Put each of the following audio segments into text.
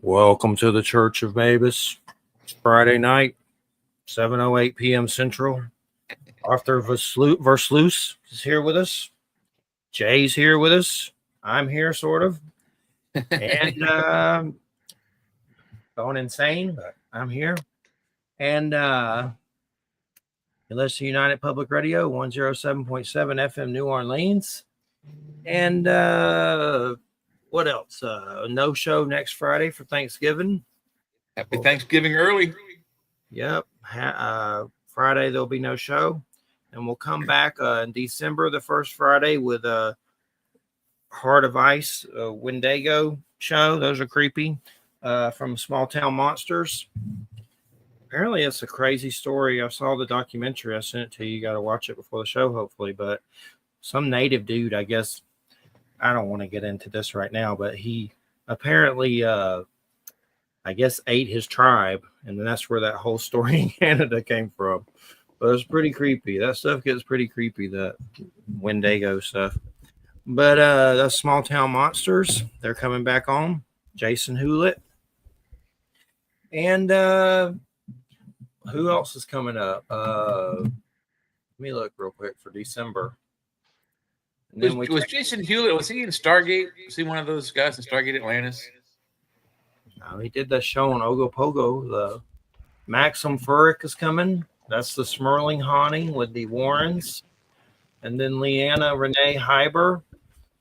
Welcome to the Church of Mabus. It's Friday night, 7:08 p.m. Central. Arthur Versluis is here with us. Jay's here with us. I'm here, sort of. And going insane, but I'm here. And you listen to United Public Radio, 107.7 FM New Orleans. And what else? No show next Friday for Thanksgiving. Happy Thanksgiving early. Yep. Friday, there'll be no show. And we'll come back in December, the first Friday, with a Heart of Ice Wendigo show. Those are creepy from Small Town Monsters. Apparently, it's a crazy story. I saw the documentary. I sent it to you. You got to watch it before the show, hopefully. But some native dude, I guess, I don't want to get into this right now, but he apparently, I guess, ate his tribe. And then that's where that whole story in Canada came from. But it's pretty creepy. That stuff gets pretty creepy, that Wendigo stuff. But the Small Town Monsters, they're coming back on. Jason Hewlett. And who else is coming up? Let me look real quick for December. And then was Jason Hewlett, was he in Stargate? Was he one of those guys in Stargate Atlantis? No, he did that show on Ogopogo. The Maxim Furrick is coming. That's the Smirling Haunting with the Warrens. And then Leanna Renee Hyber.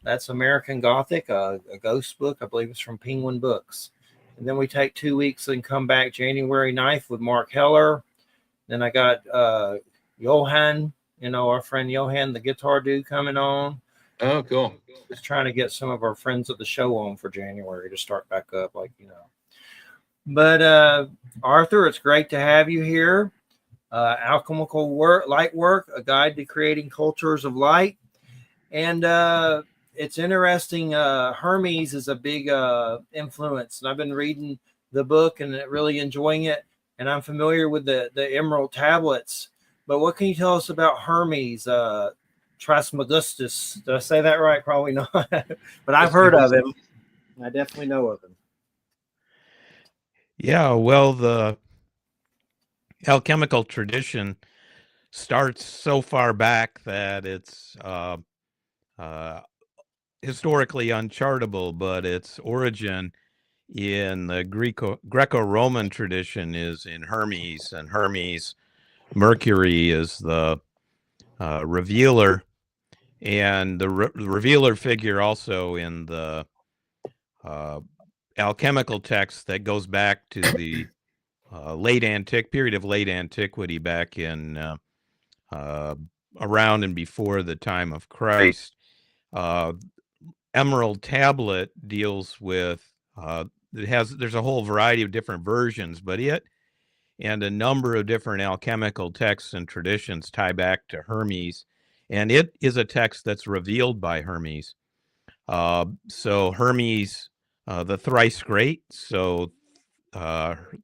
That's American Gothic, a ghost book. I believe it's from Penguin Books. And then we take 2 weeks and come back January 9th with Mark Heller. Then I got Johan, our friend Johan, the guitar dude, coming on. Oh, cool. Just trying to get some of our friends of the show on for January to start back up, But Arthur, it's great to have you here. Alchemical Lightwork, a guide to creating cultures of light. And it's interesting. Hermes is a big influence. And I've been reading the book and really enjoying it. And I'm familiar with the Emerald Tablets. But what can you tell us about Hermes, Trismegistus? Did I say that right? Probably not. But I've heard of him. I definitely know of him. Yeah, well, the alchemical tradition starts so far back that it's historically unchartable, but its origin in the Greco-Roman tradition is in Hermes, and Hermes, Mercury, is the revealer, and the revealer figure also in the alchemical text that goes back to the period of late antiquity, back in around and before the time of Christ. Emerald Tablet deals with there's a whole variety of different versions, but it and a number of different alchemical texts and traditions tie back to Hermes, and it is a text that's revealed by Hermes. So Hermes, the thrice great, so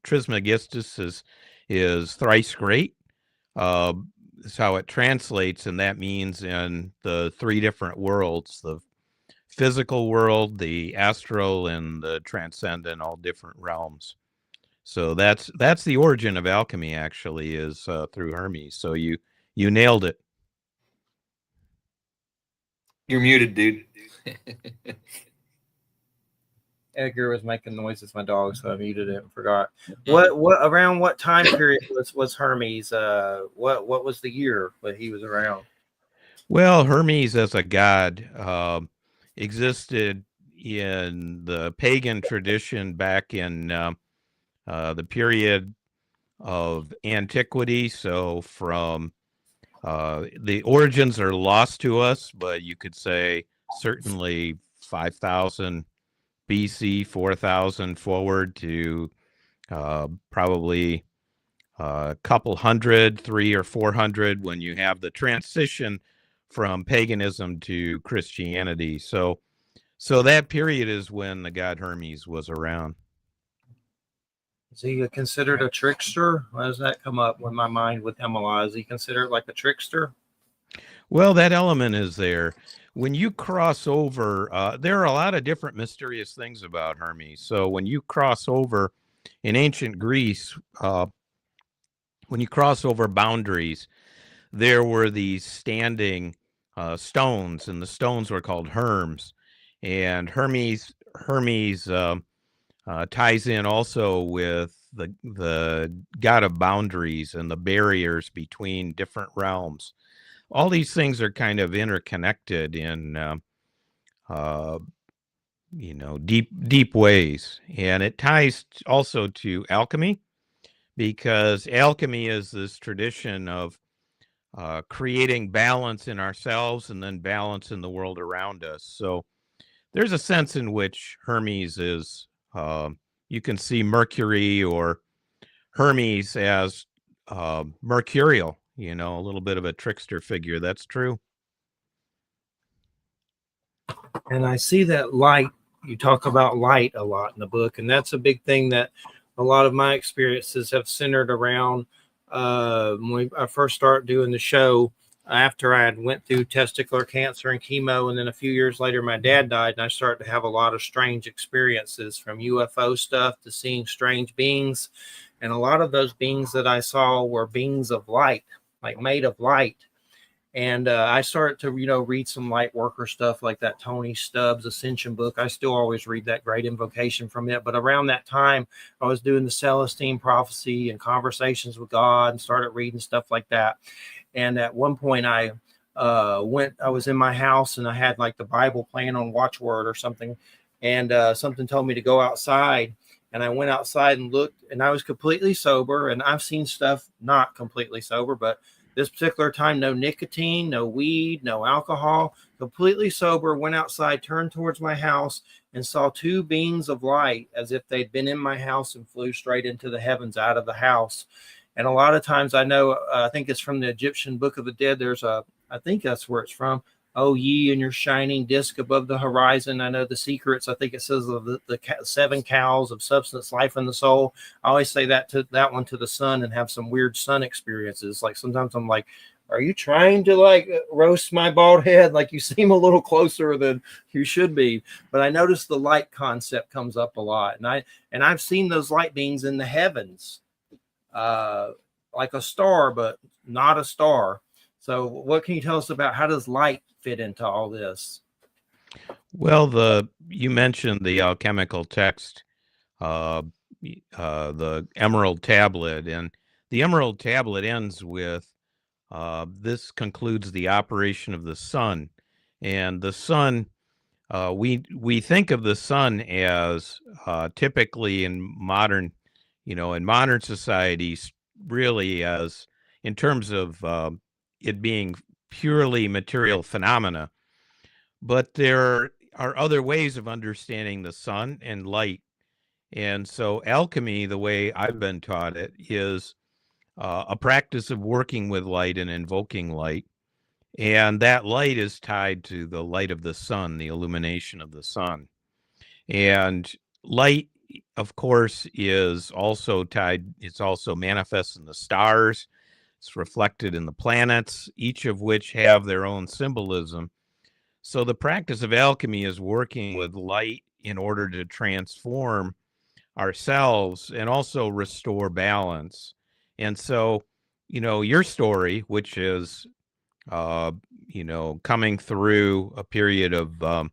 Trismegistus is thrice great. Is how it translates, and that means in the three different worlds: the physical world, the astral, and the transcendent, all different realms. So that's the origin of alchemy, actually, is through Hermes. So you nailed it. You're muted, dude. Edgar was making noises, my dog, so I muted it and forgot. What around what time period was Hermes? What was the year that he was around? Well, Hermes as a god existed in the pagan tradition back in the period of antiquity. So from the origins are lost to us, but you could say certainly 5,000 BC, 4,000 forward to probably a couple hundred, 300 or 400, when you have the transition from paganism to Christianity. So that period is when the god Hermes was around. Is he considered a trickster? Why does that come up in my mind with Hemala? Is he considered like a trickster? Well, that element is there. When you cross over, there are a lot of different mysterious things about Hermes. So when you cross over in ancient Greece, when you cross over boundaries, there were these standing stones, and the stones were called herms. And Hermes ties in also with the god of boundaries and the barriers between different realms. All these things are kind of interconnected in deep ways, and it ties also to alchemy, because alchemy is this tradition of creating balance in ourselves and then balance in the world around us. So there's a sense in which Hermes is, you can see Mercury or Hermes as mercurial, a little bit of a trickster figure. That's true. And I see that light. You talk about light a lot in the book, and that's a big thing that a lot of my experiences have centered around. When I first started doing the show, after I had went through testicular cancer and chemo, and then a few years later, my dad died, and I started to have a lot of strange experiences, from UFO stuff to seeing strange beings. And a lot of those beings that I saw were beings of light, like made of light. And I started to, read some light worker stuff like that Tony Stubbs Ascension book. I still always read that Great Invocation from it. But around that time, I was doing the Celestine Prophecy and Conversations with God, and started reading stuff like that. And at one point, I was in my house, and I had like the Bible playing on Watchword or something. And something told me to go outside. And I went outside and looked, and I was completely sober. And I've seen stuff not completely sober, but this particular time, no nicotine, no weed, no alcohol, completely sober, went outside, turned towards my house, and saw two beings of light as if they'd been in my house and flew straight into the heavens out of the house. And a lot of times I know, I think it's from the Egyptian Book of the Dead. I think that's where it's from. Oh, ye and your shining disk above the horizon. I know the secrets. I think it says of the 7 cows of substance, life, and the soul. I always say that one to the sun, and have some weird sun experiences. Like sometimes I'm like, are you trying to like roast my bald head? Like you seem a little closer than you should be. But I noticed the light concept comes up a lot. And I've seen those light beings in the heavens, like a star, but not a star. So what can you tell us about how does light fit into all this? Well, you mentioned the alchemical text, the Emerald Tablet, and the Emerald Tablet ends with, this concludes the operation of the sun. And the sun, we think of the sun as typically in modern societies, really as in terms of it being purely material phenomena. But there are other ways of understanding the sun and light. And so alchemy, the way I've been taught it, is a practice of working with light and invoking light. And that light is tied to the light of the sun, the illumination of the sun. And light, of course, is also tied, it's also manifest in the stars. It's reflected in the planets, each of which have their own symbolism. So the practice of alchemy is working with light in order to transform ourselves and also restore balance. And so, your story, which is, coming through a period of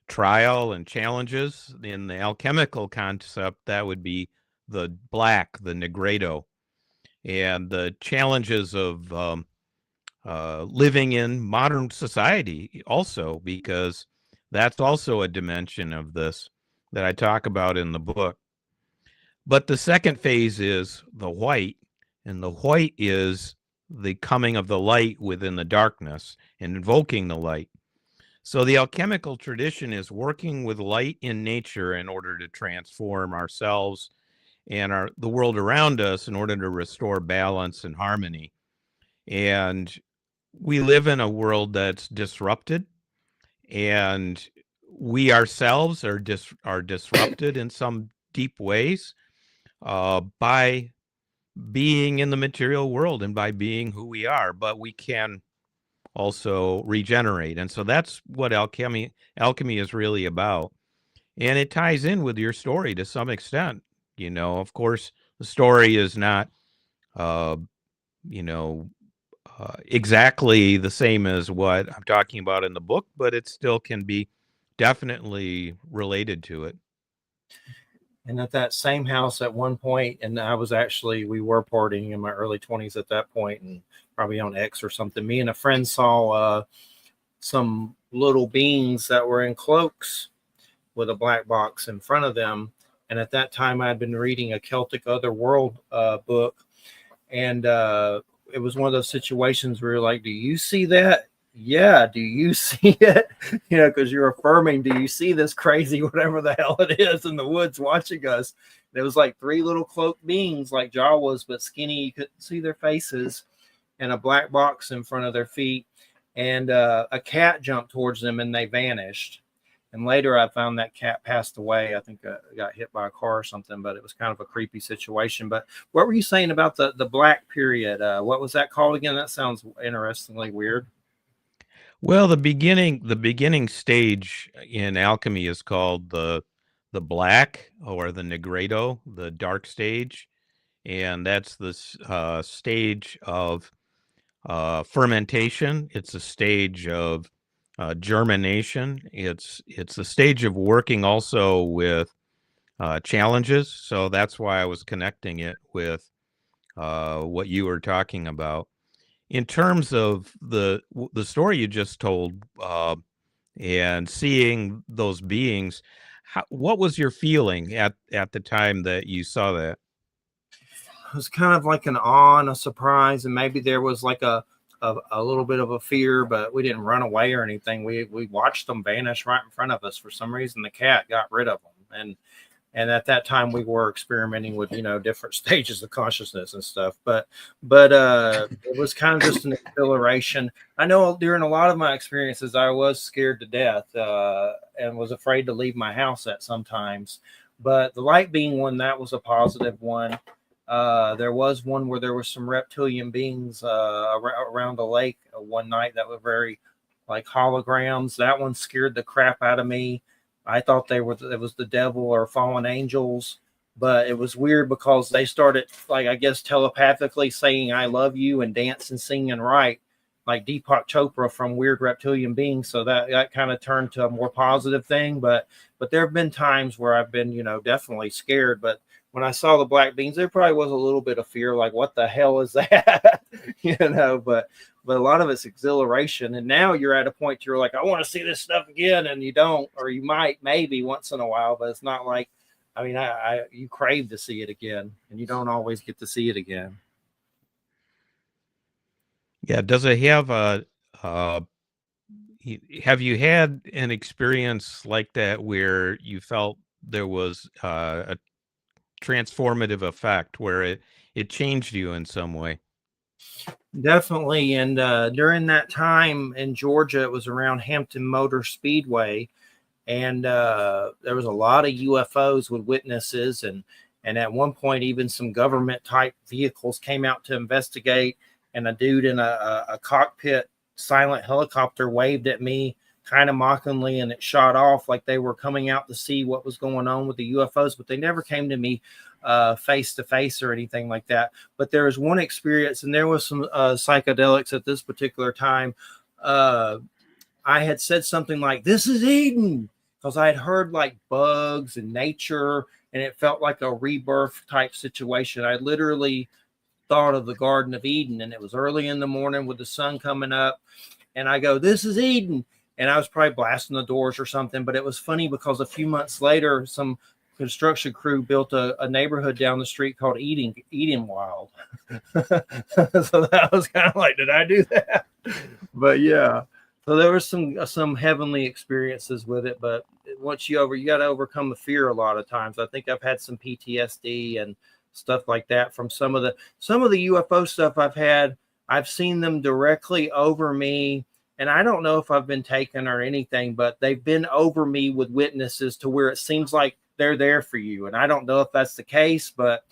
trial and challenges in the alchemical concept, that would be the black, the negredo, and the challenges of living in modern society also, because that's also a dimension of this that I talk about in the book. But the second phase is the white, and the white is the coming of the light within the darkness and invoking the light. So the alchemical tradition is working with light in nature in order to transform ourselves and the world around us in order to restore balance and harmony. And we live in a world that's disrupted, and we ourselves are disrupted in some deep ways by being in the material world and by being who we are. But we can also regenerate. And so that's what alchemy is really about. And it ties in with your story to some extent. Of course, the story is not, you know, exactly the same as what I'm talking about in the book, but it still can be definitely related to it. And at that same house at one point, and we were partying in my early 20s at that point, and probably on X or something. Me and a friend saw some little beings that were in cloaks with a black box in front of them. And at that time, I had been reading a Celtic Otherworld book. And it was one of those situations where you're like, do you see that? Yeah. Do you see it? Because you're affirming, do you see this crazy, whatever the hell it is in the woods watching us? And it was like three little cloaked beings like Jawas, but skinny. You couldn't see their faces, and a black box in front of their feet. And a cat jumped towards them and they vanished. And later I found that cat passed away. I think got hit by a car or something, but it was kind of a creepy situation. But what were you saying about the black period? What was that called again? That sounds interestingly weird. Well, the beginning stage in alchemy is called the black, or the negredo, the dark stage. And that's the stage of fermentation. It's a stage of germination. It's a stage of working also with challenges. So that's why I was connecting it with what you were talking about. In terms of the story you just told, and seeing those beings, what was your feeling at the time that you saw that? It was kind of like an awe and a surprise, and maybe there was like a little bit of a fear, but we didn't run away or anything. We watched them vanish right in front of us. For some reason, the cat got rid of them, and at that time we were experimenting with different stages of consciousness and stuff. But it was kind of just an exhilaration. I know during a lot of my experiences, I was scared to death and was afraid to leave my house at sometimes. But the light being one, that was a positive one. There was one where there were some reptilian beings around the lake one night that were very like holograms. That one scared the crap out of me. I thought it was the devil or fallen angels, but it was weird because they started, like, I guess telepathically saying I love you and dance and sing and write like Deepak Chopra from Weird Reptilian Beings. So that kind of turned to a more positive thing. But there have been times where I've been, definitely scared. But when I saw the black beans, there probably was a little bit of fear, like, what the hell is that? But a lot of it's exhilaration. And now you're at a point you're like, I want to see this stuff again. And you don't, or you might, maybe once in a while, but it's not like, I mean, you crave to see it again, and you don't always get to see it again. Yeah. Does it have have you had an experience like that where you felt there was a transformative effect where it changed you in some way? Definitely. And during that time in Georgia, it was around Hampton Motor Speedway, and there was a lot of UFOs with witnesses, and at one point even some government type vehicles came out to investigate, and a dude in a cockpit silent helicopter waved at me kind of mockingly, and it shot off like they were coming out to see what was going on with the UFOs, but they never came to me face to face or anything like that. But there was one experience, and there was some psychedelics at this particular time. I had said something like, "This is Eden," because I had heard like bugs and nature, and it felt like a rebirth type situation. I literally thought of the Garden of Eden, and it was early in the morning with the sun coming up, and I go, "This is Eden." And I was probably blasting the doors or something, but it was funny because a few months later, some construction crew built a neighborhood down the street called Eden Wild. So that was kind of like, did I do that? But yeah, so there was some heavenly experiences with it. But once you got to overcome the fear a lot of times. I think I've had some PTSD and stuff like that from some of the UFO stuff I've had. I've seen them directly over me. And I don't know if I've been taken or anything, but they've been over me with witnesses to where it seems like they're there for you. And I don't know if that's the case, but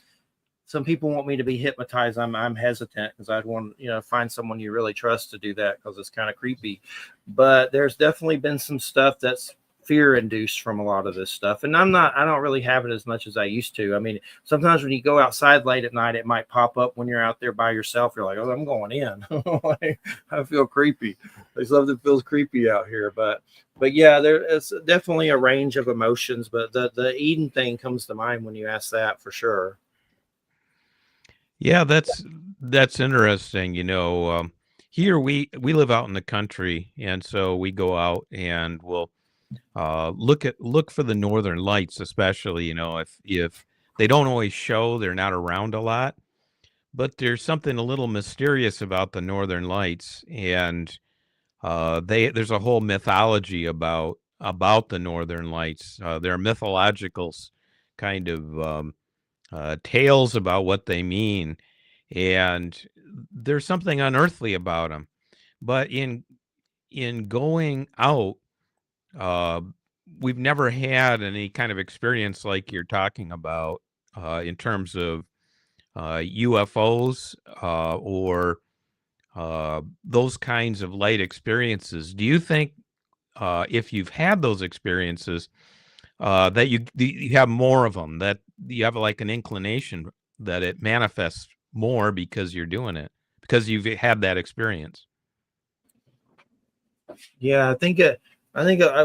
some people want me to be hypnotized. I'm hesitant because I'd want find someone you really trust to do that because it's kind of creepy. But there's definitely been some stuff that's fear induced from a lot of this stuff, and I don't really have it as much as I used to. I mean, sometimes when you go outside late at night, it might pop up when you're out there by yourself. You're like, oh, I'm going in. I feel creepy. There's something feels creepy out here, but yeah, there is definitely a range of emotions. But the Eden thing comes to mind when you ask that for sure. Yeah, that's interesting. Here we live out in the country, and so we go out and we'll look for the northern lights, especially. If they don't always show, they're not around a lot, but there's something a little mysterious about the northern lights, and there's a whole mythology about the northern lights. There are mythological kind of tales about what they mean, and there's something unearthly about them. But in going out, uh, we've never had any kind of experience like you're talking about in terms of UFOs or those kinds of light experiences. Do you think if you've had those experiences, that you have more of them, that you have like an inclination that it manifests more because you're doing it, because you've had that experience? Yeah, I think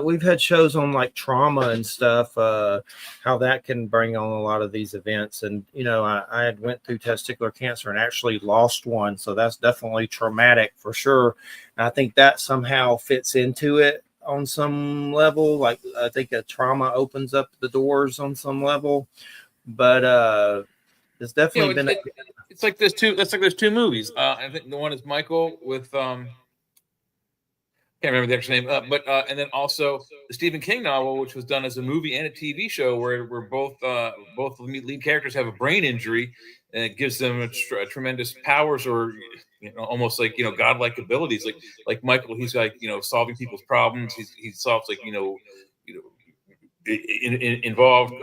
we've had shows on like trauma and stuff, how that can bring on a lot of these events. And I had went through testicular cancer and actually lost one, so that's definitely traumatic for sure. And I think that somehow fits into it on some level. Like I think a trauma opens up the doors on some level, but it's definitely been. It's like there's two. That's like there's two movies. I think the one is Michael with can't remember the actual name, but and then also the Stephen King novel, which was done as a movie and a TV show, where both lead characters have a brain injury, and it gives them tremendous powers, or almost like godlike abilities. Like Michael, he's like solving people's problems. He solves like involved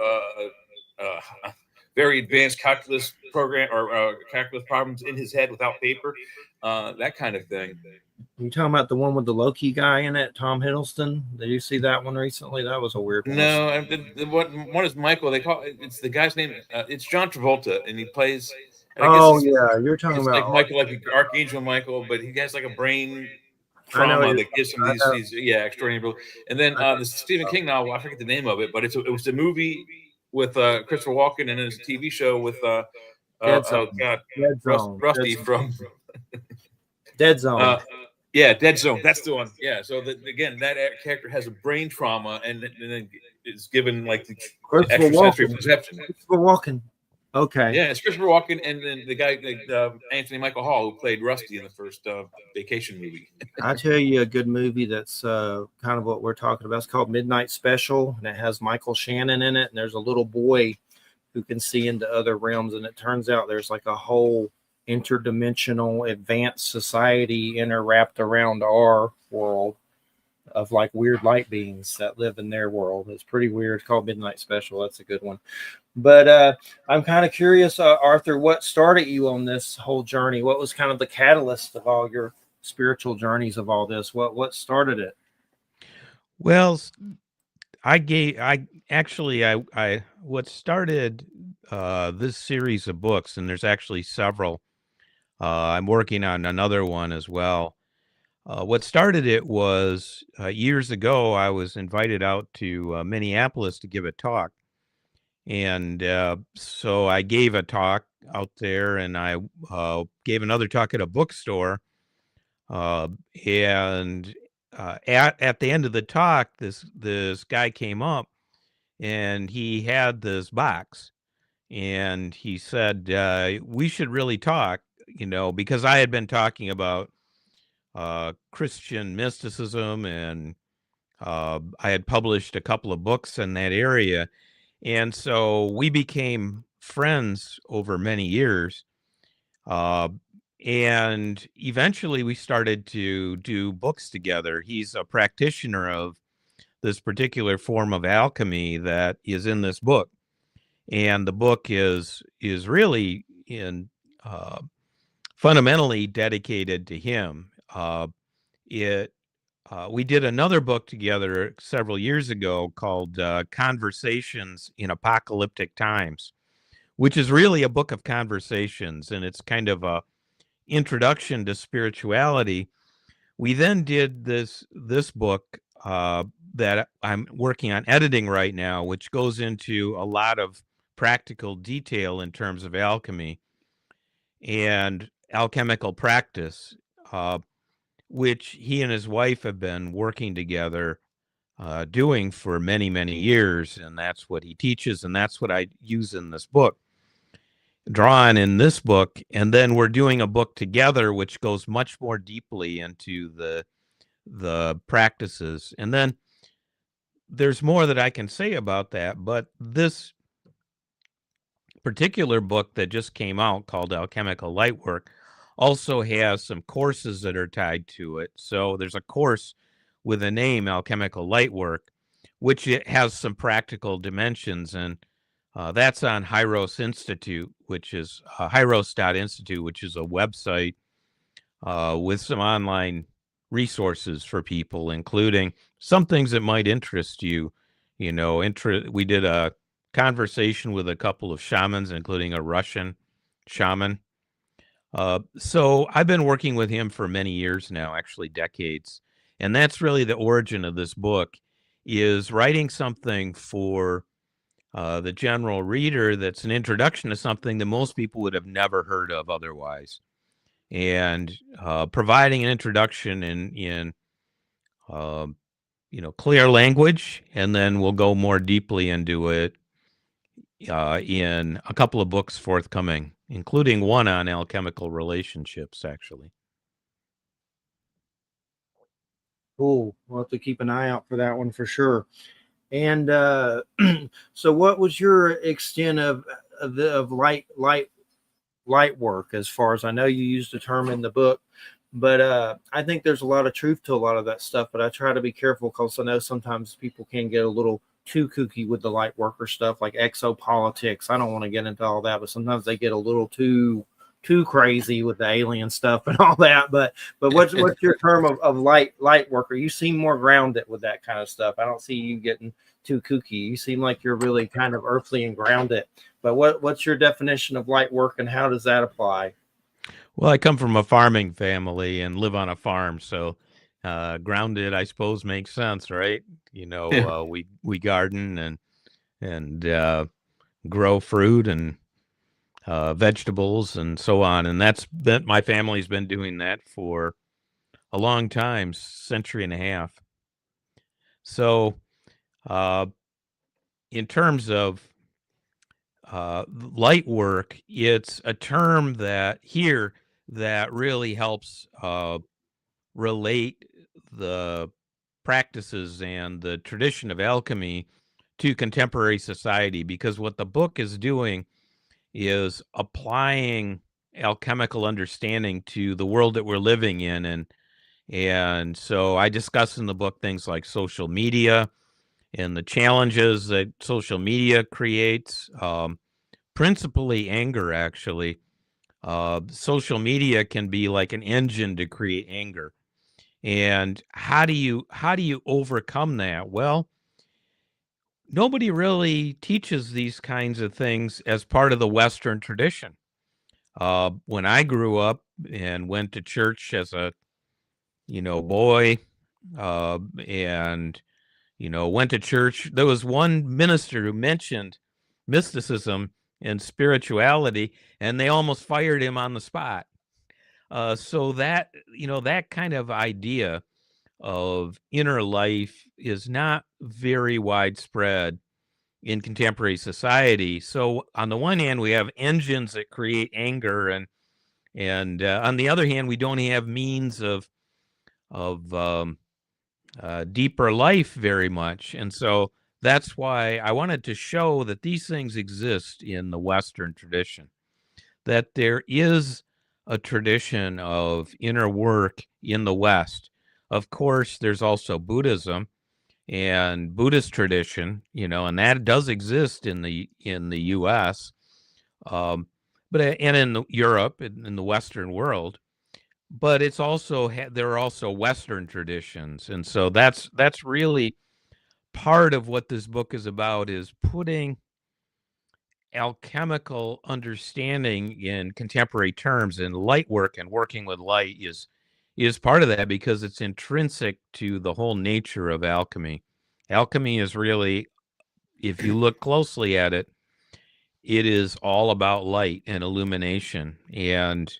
very advanced calculus program or calculus problems in his head without paper, that kind of thing. You talking about the one with the Loki guy in it, Tom Hiddleston? Did you see that one recently? That was a weird one. No, the one is Michael. They call it's the guy's name. It's John Travolta, and he plays. Oh yeah, you're talking about like Michael, like Archangel Michael, but he has like a brain trauma that gives him these extraordinary. And then the Stephen King novel, I forget the name of it, but it was a movie with Christopher Walken, and it's a TV show with Rusty from Dead Zone. Dead Zone. That's the one. Yeah. So again, that character has a brain trauma, and then is given like the extrasensory perception. Christopher Walken. Okay. Yeah, it's Christopher Walken, and then the guy Anthony Michael Hall, who played Rusty in the first Vacation movie. I'll tell you a good movie that's kind of what we're talking about. It's called Midnight Special, and it has Michael Shannon in it, and there's a little boy who can see into other realms, and it turns out there's like a whole interdimensional advanced society interwrapped around our world of like weird light beings that live in their world. It's pretty weird. It's called Midnight Special. That's a good one. But I'm kind of curious, Arthur, what started you on this whole journey? What was kind of the catalyst of all your spiritual journeys of all this? What started it? Well, what started this series of books, and there's actually several. I'm working on another one as well. What started it was years ago, I was invited out to Minneapolis to give a talk. And so I gave a talk out there, and I gave another talk at a bookstore. And at the end of the talk, this guy came up, and he had this box. And he said, we should really talk, because I had been talking about Christian mysticism, and I had published a couple of books in that area. And so we became friends over many years. And eventually we started to do books together. He's a practitioner of this particular form of alchemy that is in this book. And the book is really fundamentally dedicated to him. We did another book together several years ago called Conversations in Apocalyptic Times, which is really a book of conversations, and it's kind of a introduction to spirituality. We then did this book that I'm working on editing right now, which goes into a lot of practical detail in terms of alchemy and alchemical practice, which he and his wife have been working together doing for many, many years. And that's what he teaches, and that's what I use in this book, drawn in this book. And then we're doing a book together which goes much more deeply into the practices. And then there's more that I can say about that, but this particular book that just came out called Alchemical Lightwork also has some courses that are tied to it. So there's a course with a name, Alchemical Lightwork, which it has some practical dimensions, and that's on Hyros Institute, which is Hyros.institute, which is a website with some online resources for people, including some things that might interest you. We did a conversation with a couple of shamans, including a Russian shaman. So I've been working with him for many years now, actually decades. And that's really the origin of this book, is writing something for the general reader that's an introduction to something that most people would have never heard of otherwise. And providing an introduction in clear language, and then we'll go more deeply into it in a couple of books forthcoming, including one on alchemical relationships, actually. Cool. We'll have to keep an eye out for that one for sure. And so what was your extent of light work? As far as I know, you used the term in the book, but I think there's a lot of truth to a lot of that stuff, but I try to be careful because I know sometimes people can get a little too kooky with the light worker stuff, like exopolitics. I don't want to get into all that, but sometimes they get a little too crazy with the alien stuff and all that. But what's your term of light worker? You seem more grounded with that kind of stuff. I don't see you getting too kooky. You seem like you're really kind of earthly and grounded. But what's your definition of light work, and how does that apply? Well, I come from a farming family and live on a farm, so grounded, I suppose, makes sense, right? We garden and grow fruit and vegetables and so on, and my family's been doing that for a long time, century and a half. So, in terms of light work, it's a term that really helps relate the practices and the tradition of alchemy to contemporary society, because what the book is doing is applying alchemical understanding to the world that we're living in. And so I discuss in the book things like social media and the challenges that social media creates, principally anger, actually. Social media can be like an engine to create anger. And how do you overcome that? Well, nobody really teaches these kinds of things as part of the Western tradition. When I grew up and went to church as a boy, and went to church, there was one minister who mentioned mysticism and spirituality, and they almost fired him on the spot. So that that kind of idea of inner life is not very widespread in contemporary society. So on the one hand, we have engines that create anger, and on the other hand, we don't have means of deeper life very much. And so that's why I wanted to show that these things exist in the Western tradition, that there is a tradition of inner work in the West. Of course, there's also Buddhism and Buddhist tradition, and that does exist in the U.S. but and in Europe, in the Western world. But it's also there are also Western traditions, and so that's really part of what this book is about, is putting alchemical understanding in contemporary terms, and light work and working with light is part of that, because it's intrinsic to the whole nature of alchemy. Alchemy is really, if you look closely at it, it is all about light and illumination, and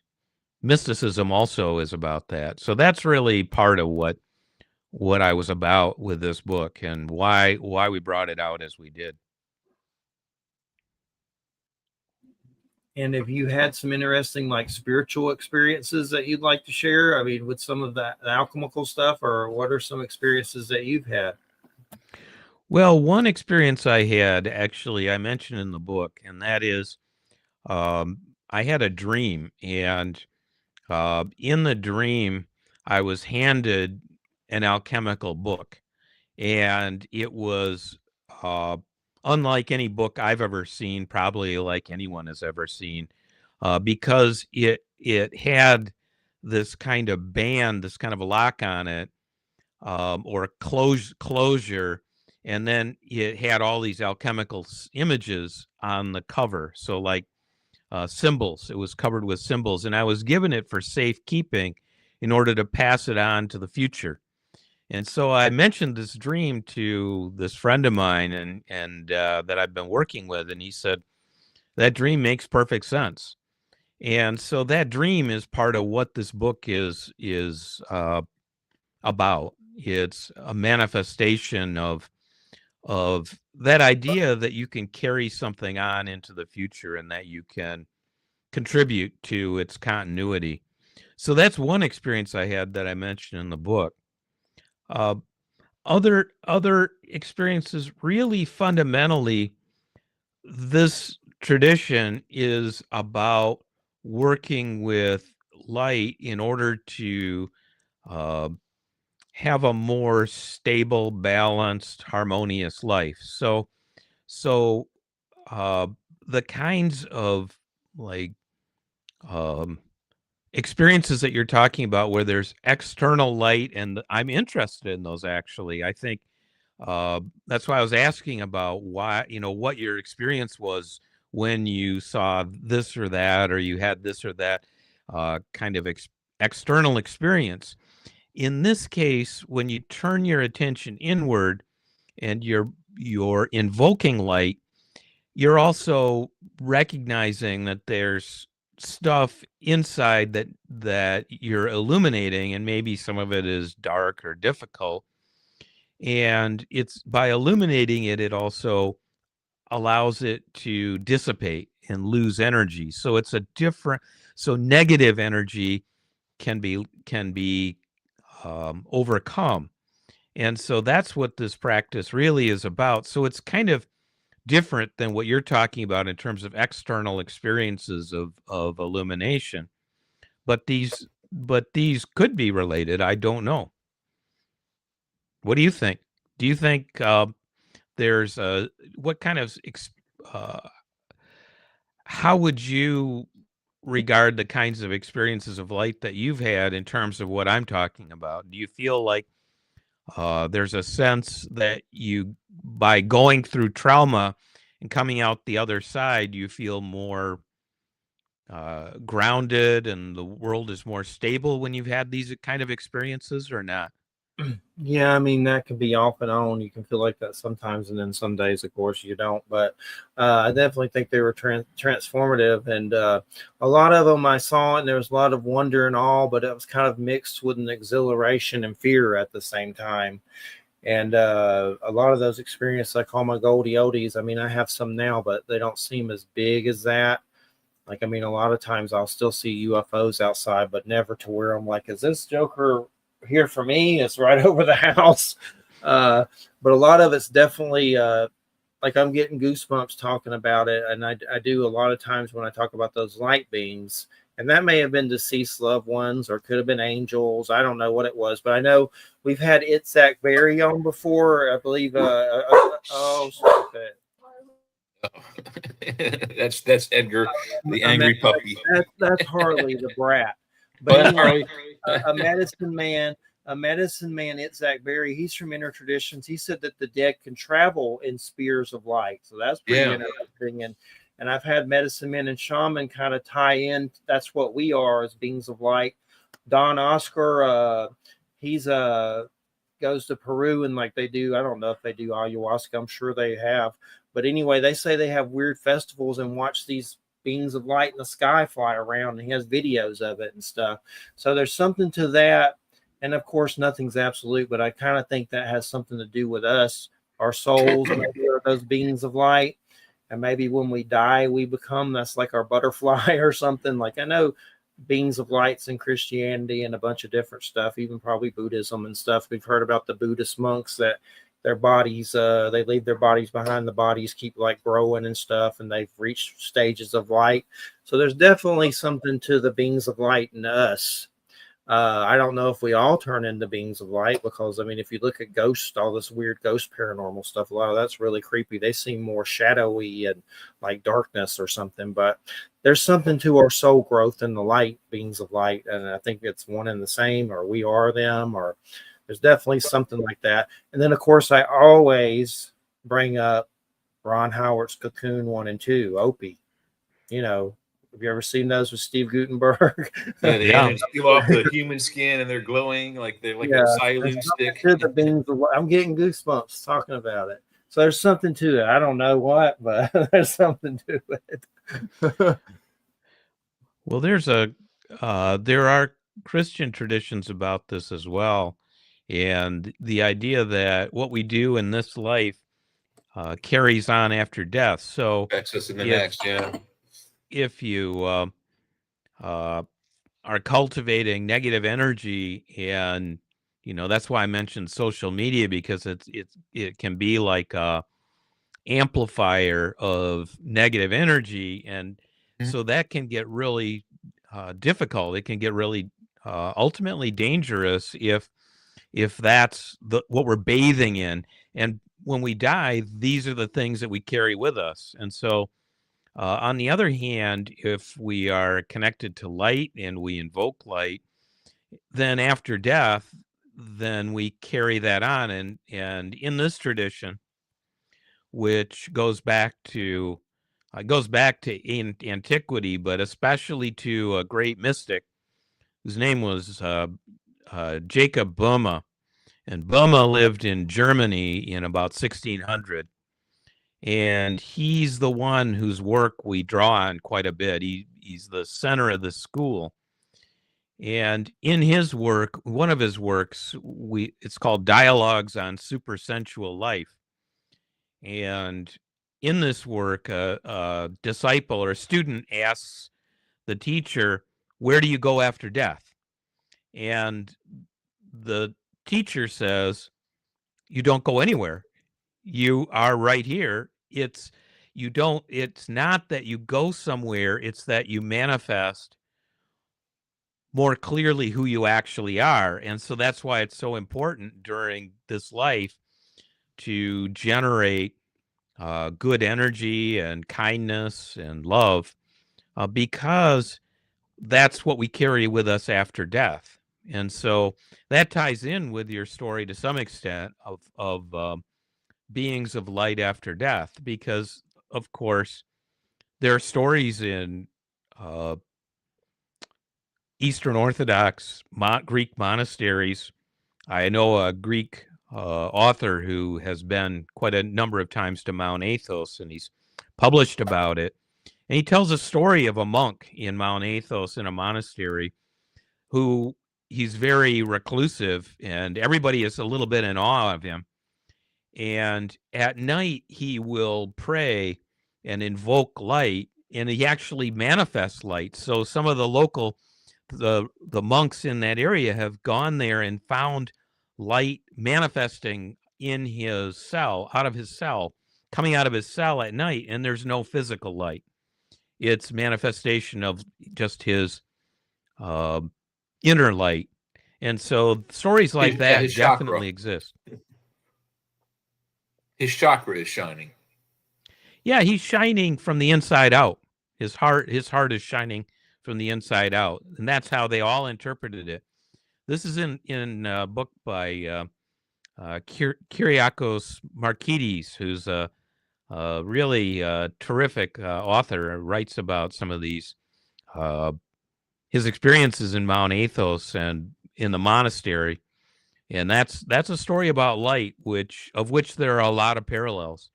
mysticism also is about that. So that's really part of what I was about with this book, and why we brought it out as we did. And if you had some interesting, like, spiritual experiences that you'd like to share, I mean, with some of that alchemical stuff, or what are some experiences that you've had? Well, one experience I had, actually, I mentioned in the book, and that is, I had a dream, and in the dream, I was handed an alchemical book, and it was uh, unlike any book I've ever seen, probably like anyone has ever seen, because it had this kind of band, this kind of a lock on it, or a closure, and then it had all these alchemical images on the cover. So like symbols, it was covered with symbols, and I was given it for safekeeping in order to pass it on to the future. And so I mentioned this dream to this friend of mine, and that I've been working with, and he said that dream makes perfect sense. And so that dream is part of what this book is about. It's a manifestation of that idea that you can carry something on into the future, and that you can contribute to its continuity. So that's one experience I had that I mentioned in the book. Uh, other experiences, really fundamentally, this tradition is about working with light in order to uh, have a more stable, balanced, harmonious life. So uh, the kinds of, like, um, experiences that you're talking about, where there's external light, and I'm interested in those, actually. I think that's why I was asking about why, what your experience was when you saw this or that, or you had this or that kind of external experience. In this case, when you turn your attention inward and you're invoking light, you're also recognizing that there's stuff inside that you're illuminating, and maybe some of it is dark or difficult. And it's by illuminating it, it also allows it to dissipate and lose energy. So it's a different, so negative energy can be overcome. And so that's what this practice really is about. So it's kind of different than what you're talking about in terms of external experiences of illumination. But these could be related. I don't know. What do you think? Do you think there's a what kind of uh, how would you regard the kinds of experiences of light that you've had in terms of what I'm talking about? Do you feel like there's a sense that you, by going through trauma and coming out the other side, you feel more grounded, and the world is more stable when you've had these kind of experiences, or not? Yeah, I mean, that can be off and on. You can feel like that sometimes, and then some days, of course, you don't. But I definitely think they were transformative, and a lot of them I saw, and there was a lot of wonder and awe, but it was kind of mixed with an exhilaration and fear at the same time. And a lot of those experiences I call my Goldie Oldies. I mean, I have some now, but they don't seem as big as that. Like, I mean, a lot of times I'll still see UFOs outside, but never to where I'm like, is this Joker here for me? It's right over the house. But a lot of it's definitely like I'm getting goosebumps talking about it. And I do a lot of times when I talk about those light beings, and that may have been deceased loved ones or could have been angels. I don't know what it was, but I know we've had Itzhak Berry on before. I believe. Oh, stop it. That's Edgar, the I angry mean, puppy. that's Harley the brat. But But anyway, Harley, a medicine man, it's Zach Berry. He's from Inner Traditions. He said that the dead can travel in spears of light. So that's pretty Yeah. interesting. And I've had medicine men and shaman kind of tie in. That's what we are as beings of light. Don Oscar, he's goes to Peru and like they do. I don't know if they do ayahuasca. I'm sure they have. But anyway, they say they have weird festivals and watch these beings of light in the sky fly around, and he has videos of it and stuff. So there's something to that. And of course, nothing's absolute, but I kind of think that has something to do with us, our souls, maybe are those beings of light. And maybe when we die, we become that's like our butterfly or something. Like I know beings of lights in Christianity and a bunch of different stuff, even probably Buddhism and stuff. We've heard about the Buddhist monks that their bodies, they leave their bodies behind. The bodies keep like growing and stuff, and they've reached stages of light. So there's definitely something to the beings of light in us. I don't know if we all turn into beings of light because, I mean, if you look at ghosts, all this weird ghost paranormal stuff, a lot of that's really creepy. They seem more shadowy and like darkness or something, but there's something to our soul growth in the light, beings of light. And I think it's one and the same, or we are them, or there's definitely something like that. And then, of course, I always bring up Ron Howard's Cocoon 1 and 2, Opie. You know, have you ever seen those with Steve Gutenberg? yeah, the Yeah. aliens peel off the human skin and they're glowing like they're like a Siloon stick. To the beings of light. I'm getting goosebumps talking about it. So there's something to it. I don't know what, but there's something to it. Well, there are Christian traditions about this as well, and the idea that what we do in this life carries on after death. So Access in the if next, yeah. if you are cultivating negative energy, and that's why I mentioned social media, because it can be like a amplifier of negative energy, and so that can get really difficult. It can get really ultimately dangerous if that's what we're bathing in. And when we die, these are the things that we carry with us. And so on the other hand, if we are connected to light and we invoke light, then after death, then we carry that on. And in this tradition, which goes back to antiquity, but especially to a great mystic whose name was Jacob Boehme. And Boehme lived in Germany in about 1600. And he's the one whose work we draw on quite a bit. He's the center of the school. And in his work, one of his works, it's called Dialogues on Supersensual Life. And in this work, a disciple or a student asks the teacher, "Where do you go after death?" And the teacher says, "You don't go anywhere. You are right here. It's not that you go somewhere, it's that you manifest more clearly who you actually are." And so that's why it's so important during this life to generate good energy and kindness and love, because that's what we carry with us after death. And so that ties in with your story to some extent of beings of light after death, because of course there are stories in uh, Eastern Orthodox Greek monasteries. I know a Greek author who has been quite a number of times to Mount Athos, and he's published about it. And he tells a story of a monk in Mount Athos in a monastery who he's very reclusive, and everybody is a little bit in awe of him. And at night, he will pray and invoke light, and he actually manifests light. So some of the monks in that area have gone there and found light manifesting in his cell, out of his cell, coming out of his cell at night, and there's no physical light. It's manifestation of just his uh, inner light. And so stories like that his definitely chakra. exist. His chakra is shining. Yeah, he's shining from the inside out. His heart is shining from the inside out, and that's how they all interpreted it. This is in a book by Kyriakos Markides, who's a really terrific author. Writes about some of these his experiences in Mount Athos and in the monastery, and that's a story about light, of which there are a lot of parallels.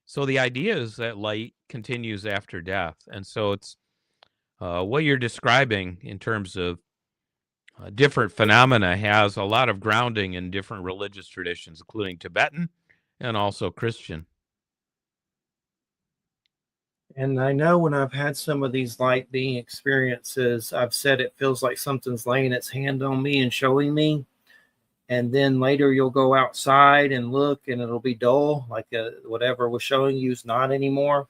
So the idea is that light continues after death, and so it's what you're describing in terms of different phenomena has a lot of grounding in different religious traditions, including Tibetan and also Christian. And I know when I've had some of these light being experiences, I've said it feels like something's laying its hand on me and showing me. And then later you'll go outside and look and it'll be dull, like whatever was showing you is not anymore.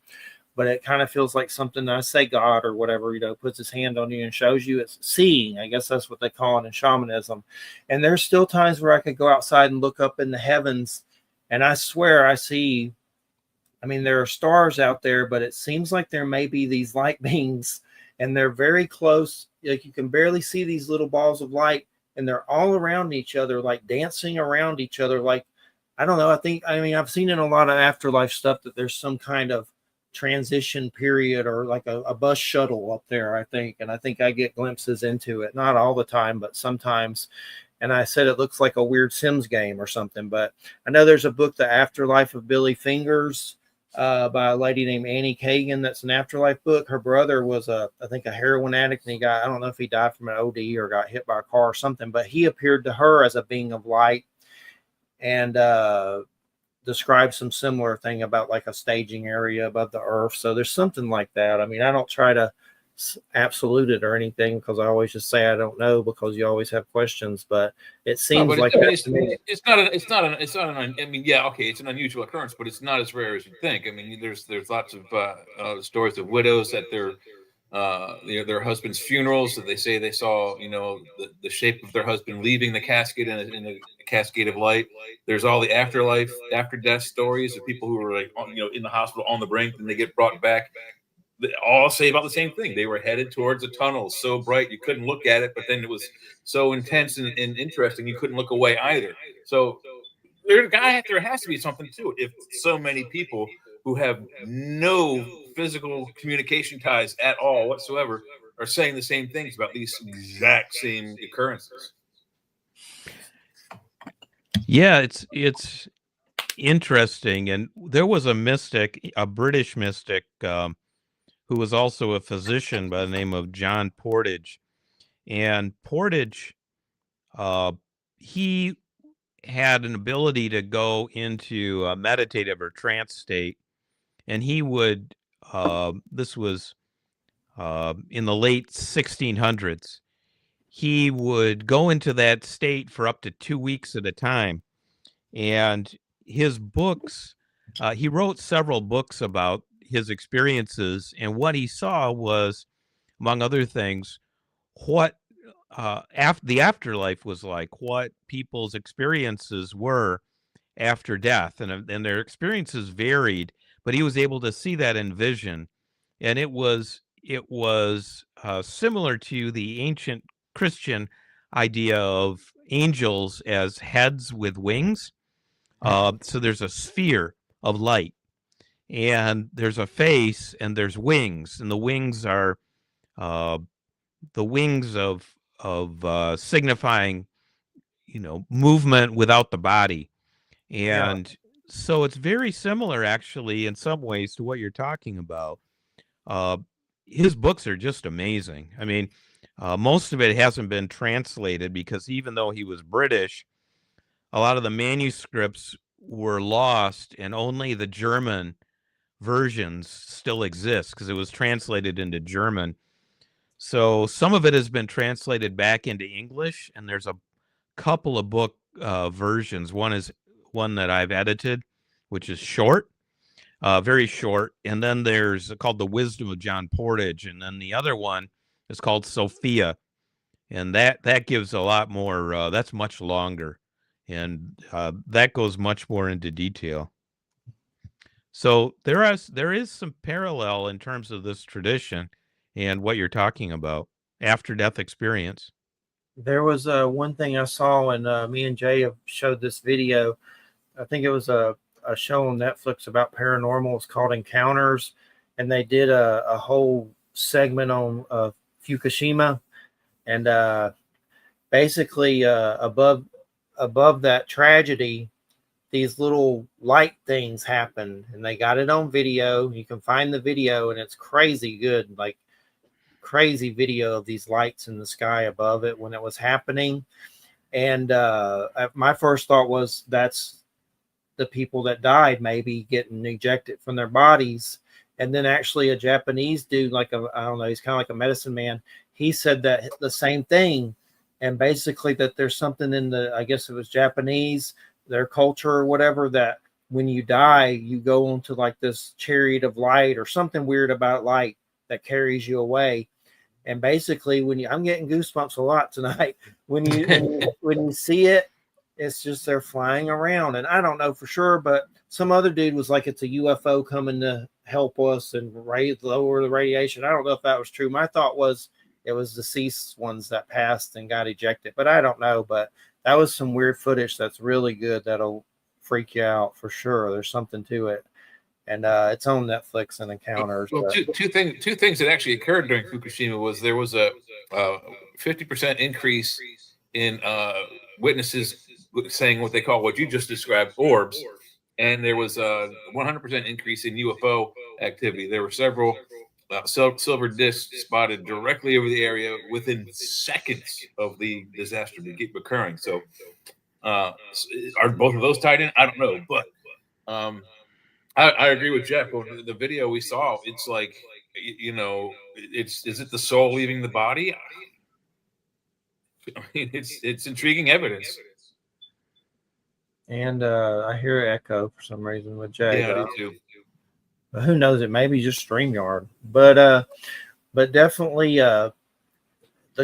But it kind of feels like something, I say God or whatever, puts his hand on you and shows you. It's seeing. I guess that's what they call it in shamanism. And there's still times where I could go outside and look up in the heavens, and I swear I see, there are stars out there, but it seems like there may be these light beings, and they're very close. Like you can barely see these little balls of light, and they're all around each other, like dancing around each other. Like, I don't know. I've seen in a lot of afterlife stuff that there's some kind of transition period or like a bus shuttle up there, I think. And I think I get glimpses into it, not all the time, but sometimes. And I said it looks like a weird Sims game or something. But I know there's a book, The Afterlife of Billy Fingers, by a lady named Annie Kagan. That's an afterlife book. Her brother was I think a heroin addict, and I don't know if he died from an OD or got hit by a car or something, but he appeared to her as a being of light and described some similar thing about like a staging area above the earth. So there's something like that. I don't try to absolute it or anything, because I always just say I don't know, because you always have questions, but it seems like it's an unusual occurrence, but it's not as rare as you think. There's lots of stories of widows at their husband's funerals that they say they saw the shape of their husband leaving the casket in a cascade of light. There's all the afterlife, after death stories of people who were like in the hospital on the brink, and they get brought back. They all say about the same thing. They were headed towards a tunnel so bright you couldn't look at it, but then it was so intense and interesting you couldn't look away either. So there has to be something to it. If so many people who have no physical communication ties at all whatsoever are saying the same things about these exact same occurrences. Yeah, it's interesting. And there was a mystic, a British mystic, who was also a physician by the name of John Portage. And Portage, he had an ability to go into a meditative or trance state. And he would, this was in the late 1600s, he would go into that state for up to 2 weeks at a time. And his books, he wrote several books about his experiences, and what he saw was, among other things, what the afterlife was like, what people's experiences were after death, and their experiences varied, but he was able to see that in vision, and it was similar to the ancient Christian idea of angels as heads with wings. So there's a sphere of light, and there's a face, and there's wings, and the wings are the wings of signifying, movement without the body, and so it's very similar, actually, in some ways, to what you're talking about. His books are just amazing. Most of it hasn't been translated because even though he was British, a lot of the manuscripts were lost, and only the German versions still exist because it was translated into German. So some of it has been translated back into English, and there's a couple of book versions. One is one that I've edited, which is short, very short, and then there's called The Wisdom of John Portage, and then the other one is called Sophia, and that gives a lot more. That's much longer, and that goes much more into detail. So there is some parallel in terms of this tradition and what you're talking about, after death experience. There was one thing I saw, and me and Jay have showed this video. I think it was a show on Netflix about paranormal. It's called Encounters, and they did a whole segment on Fukushima, and basically above that tragedy, these little light things happened, and they got it on video. You can find the video, and it's crazy good, like crazy video of these lights in the sky above it when it was happening. And my first thought was that's the people that died maybe getting ejected from their bodies. And then actually a Japanese dude, like I don't know, he's kind of like a medicine man. He said that the same thing. And basically that there's something in the, I guess it was Japanese, their culture or whatever, that when you die, you go onto like this chariot of light or something weird about light that carries you away. And basically when I'm getting goosebumps a lot tonight, when you see it, it's just they're flying around. And I don't know for sure, but some other dude was like, it's a UFO coming to help us and lower the radiation. I don't know if that was true. My thought was it was deceased ones that passed and got ejected, but I don't know. But that was some weird footage that's really good. That'll freak you out for sure. There's something to it. And it's on Netflix and Encounters. Well, two things that actually occurred during Fukushima was there was a 50% increase in witnesses saying what they call, what you just described, orbs, and there was a 100% increase in UFO activity. There were several silver discs spotted directly over the area within seconds of the disaster to keep occurring. So, are both of those tied in? I don't know, but I agree with Jeff. The video we saw, it's like, is it the soul leaving the body? I mean, it's intriguing evidence. And I hear echo for some reason with Jay. Yeah, I do too. But who knows? It may be just StreamYard. But definitely the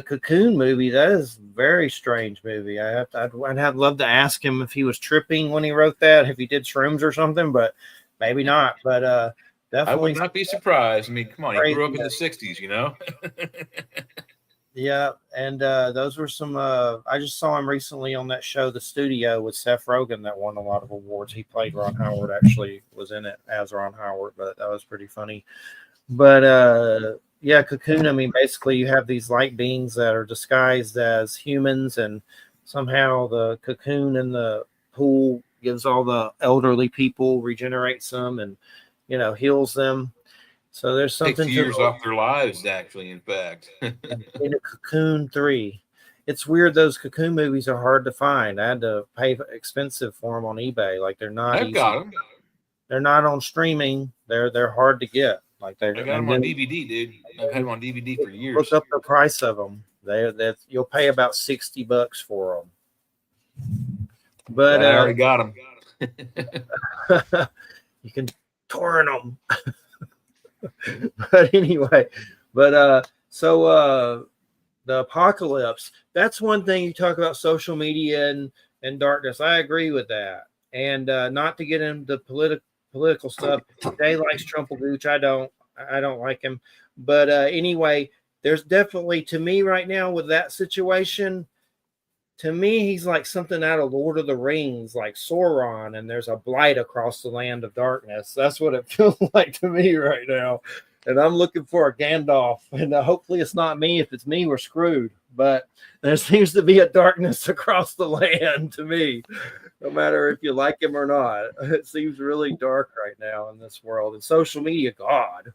Cocoon movie, that is a very strange movie. I'd have loved to ask him if he was tripping when he wrote that, if he did shrooms or something, but maybe not. But definitely, I would not be surprised. I mean, come on, he grew up in the '60s, you know. Yeah, and those were some. I just saw him recently on that show, The Studio, with Seth Rogen, that won a lot of awards. He played Ron Howard, actually was in it as Ron Howard, but that was pretty funny. But yeah, Cocoon. I mean, basically, you have these light beings that are disguised as humans, and somehow the cocoon in the pool gives all the elderly people, regenerates them, and heals them. So there's something takes years off their lives, actually, in fact. in a Cocoon 3. It's weird. Those Cocoon movies are hard to find. I had to pay expensive for them on eBay. Like they're not I've easy. got them. They're not on streaming. They're hard to get. Like I got them on DVD, dude. I've had them on DVD for years. Look up the price of them. You'll pay about $60 for them. But I already got them. You can torrent them. But anyway, so the apocalypse, that's one thing. You talk about social media and darkness. I agree with that. And not to get into political stuff. Jay likes Trumplegooch. I don't like him. But anyway, there's definitely, to me right now with that situation, to me, he's like something out of Lord of the Rings, like Sauron, and there's a blight across the land of darkness. That's what it feels like to me right now. And I'm looking for a Gandalf, and hopefully it's not me. If it's me, we're screwed. But there seems to be a darkness across the land to me, no matter if you like him or not. It seems really dark right now in this world. And social media, God.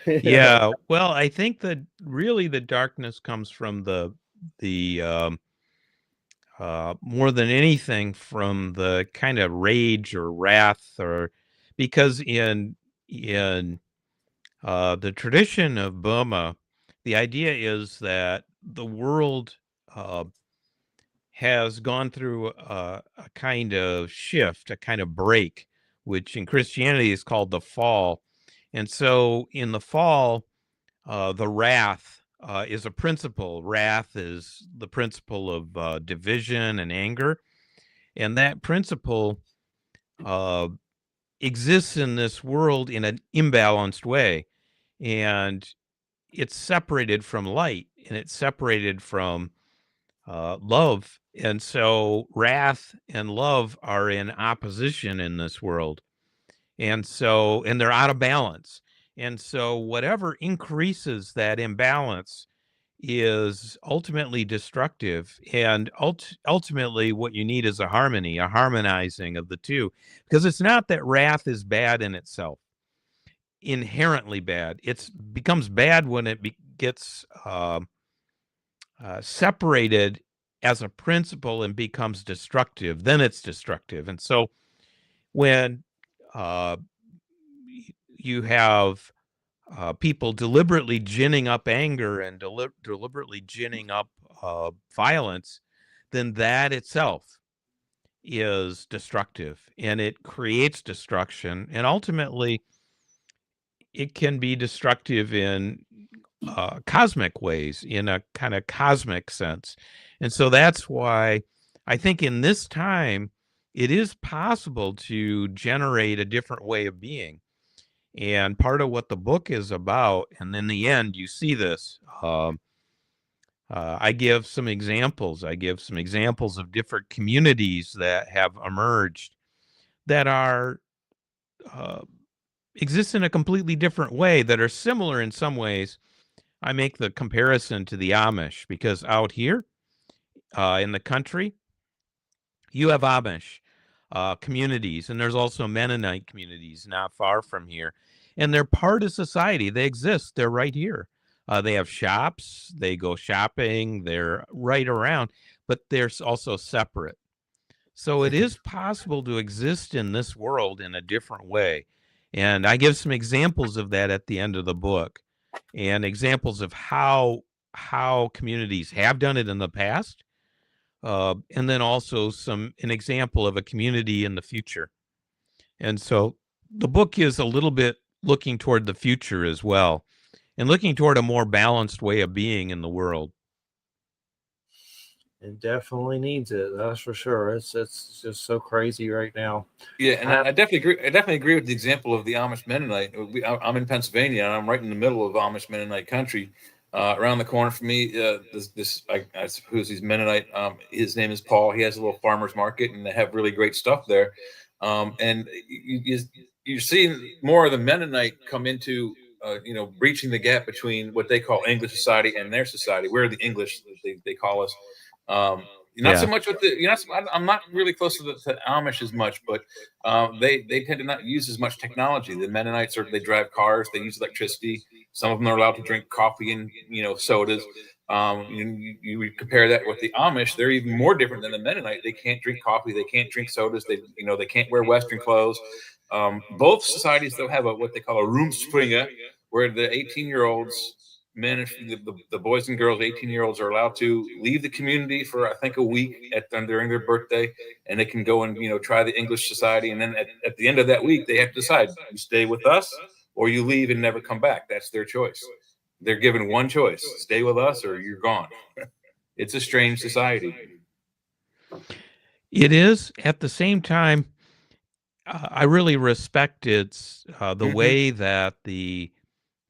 Yeah, well, I think that really the darkness comes from the more than anything from the kind of rage or wrath, or because in the tradition of Burma, the idea is that the world has gone through a kind of shift, a kind of break, which in Christianity is called the fall. And so in the fall, the wrath is a principle. Wrath is the principle of division and anger. And that principle exists in this world in an imbalanced way, and it's separated from light, and it's separated from love. And so wrath and love are in opposition in this world. And they're out of balance. And so whatever increases that imbalance is ultimately destructive. And ultimately, what you need is a harmony, a harmonizing of the two, because it's not that wrath is bad in itself, inherently bad. It becomes bad when it gets separated as a principle and becomes destructive. Then it's destructive. And so when uh, you have people deliberately ginning up anger and deliberately ginning up violence, then that itself is destructive, and it creates destruction. And ultimately, it can be destructive in cosmic ways, in a kind of cosmic sense. And so that's why I think in this time, it is possible to generate a different way of being. And part of what the book is about, and in the end, you see this. I give some examples. I give some examples of different communities that have emerged that are exist in a completely different way, that are similar in some ways. I make the comparison to the Amish, because out here in the country, you have Amish communities, and there's also Mennonite communities not far from here. And they're part of society. They exist. They're right here. They have shops. They go shopping. They're right around, but they're also separate. So it is possible to exist in this world in a different way. And I give some examples of that at the end of the book, and examples of how communities have done it in the past, and then also an example of a community in the future. And so the book is a little bit looking toward the future as well, and looking toward a more balanced way of being in the world. It definitely needs it. That's for sure. It's just so crazy right now. Yeah, and I definitely agree. I definitely agree with the example of the Amish Mennonite. I'm in Pennsylvania, and I'm right in the middle of Amish Mennonite country. Around the corner from me, I suppose he's Mennonite. His name is Paul. He has a little farmer's market, and they have really great stuff there. And you're seeing more of the Mennonite come into, breaching the gap between what they call English society and their society. We're the English, they call us. Not so much with I'm not really close to the Amish as much, but they tend to not use as much technology. The Mennonites they drive cars, they use electricity. Some of them are allowed to drink coffee and sodas. You compare that with the Amish, they're even more different than the Mennonite. They can't drink coffee, they can't drink sodas, they can't wear Western clothes. Both societies though have what they call a Roomspringer, where the 18-year-olds, men, the boys and girls, 18-year-olds are allowed to leave the community for I think a week during their birthday, and they can go and try the English society. And then at the end of that week, they have to decide: you stay with us or you leave and never come back. That's their choice. They're given one choice: stay with us or you're gone. It's a strange society. It is. At the same time, I really respect the way that the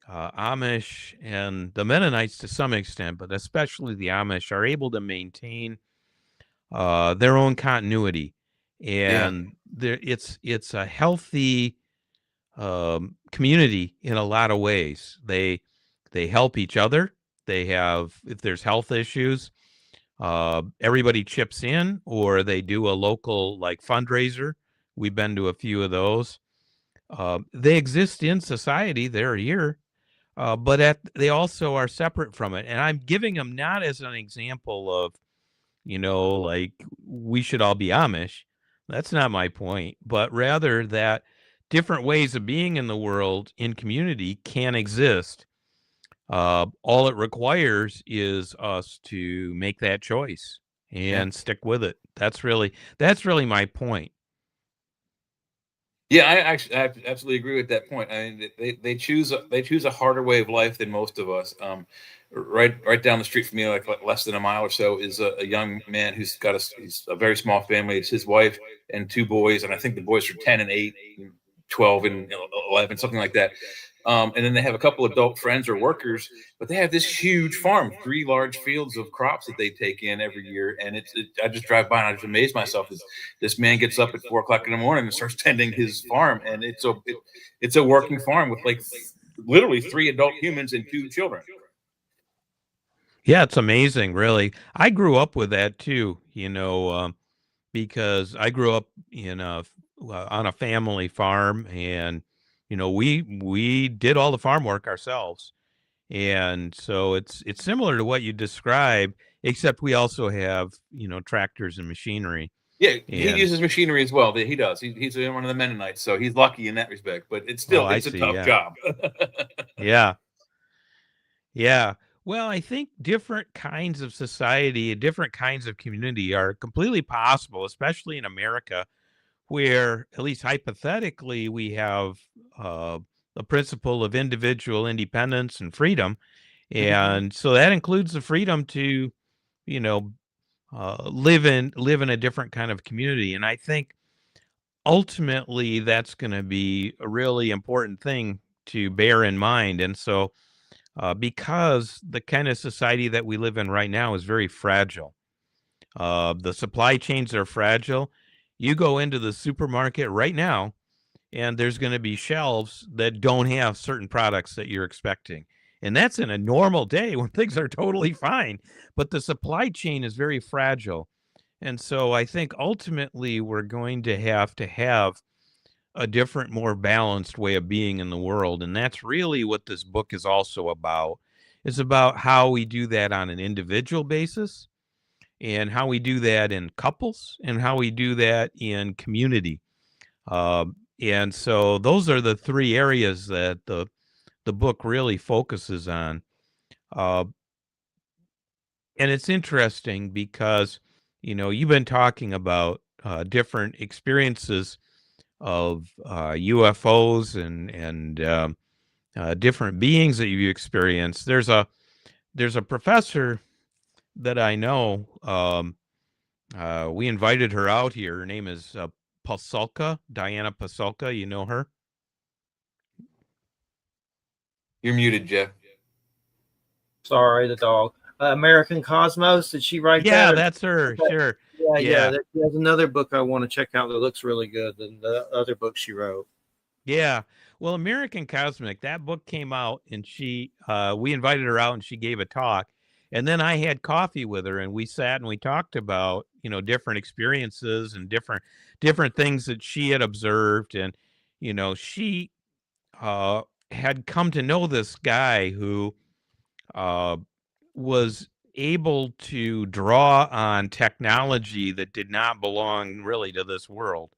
Amish and the Mennonites, to some extent, but especially the Amish, are able to maintain their own continuity, and it's a healthy community in a lot of ways. They help each other. They have, if there's health issues, everybody chips in, or they do a local fundraiser. We've been to a few of those. They exist in society. They're here. But they also are separate from it. And I'm giving them not as an example of, we should all be Amish. That's not my point, but rather that different ways of being in the world, in community, can exist. All it requires is us to make that choice and stick with it. That's really my point. Yeah, I absolutely agree with that point. I mean, they choose a harder way of life than most of us. Right down the street from me, like less than a mile or so, is a young man who's got he's a very small family. It's his wife and two boys, and I think the boys are 10 and 8. 12 and 11, something like that. And then they have a couple adult friends or workers, but they have this huge farm, 3 large fields of crops that they take in every year. And I just drive by and I just amaze myself. This man gets up at 4 o'clock in the morning and starts tending his farm, and it's a working farm with like literally 3 adult humans and 2 children. Yeah, it's amazing, really. I grew up with that too, because I grew up on a family farm, and we did all the farm work ourselves. And so it's similar to what you describe, except we also have, tractors and machinery. Yeah, he And uses machinery as well. He does. He's one of the Mennonites, so he's lucky in that respect. But it's oh, still I it's a see. tough Yeah. job. Yeah. Yeah. Well, I think different kinds of society, different kinds of community are completely possible, especially in America, where, at least hypothetically, we have the principle of individual independence and freedom. And so that includes the freedom to, you know, live in a different kind of community. And I think ultimately that's going to be a really important thing to bear in mind. And so, because the kind of society that we live in right now is very fragile, the supply chains are fragile. You go into the supermarket right now, and there's going to be shelves that don't have certain products that you're expecting. And that's in a normal day when things are totally fine. But the supply chain is very fragile. And so I think ultimately we're going to have a different, more balanced way of being in the world. And that's really what this book is also about. It's about how we do that on an individual basis, and how we do that in couples, and how we do that in community. And so those are the 3 areas that the book really focuses on. Uh, and it's interesting because, you've been talking about different experiences of UFOs and different beings that you've experienced. There's a professor that I know. We invited her out here. Her name is Pasulka, Diana Pasulka. You know her? You're muted, Jeff. Sorry, the dog. American Cosmos. Did she write that? Yeah, that's her. Okay. Sure. Yeah. There's another book I want to check out that looks really good than the other book she wrote. Yeah. Well, American Cosmic, that book came out, and we invited her out and she gave a talk. And then I had coffee with her, and we sat and we talked about, different experiences and different things that she had observed. And, she uh, had come to know this guy who uh, was able to draw on technology that did not belong really to this world.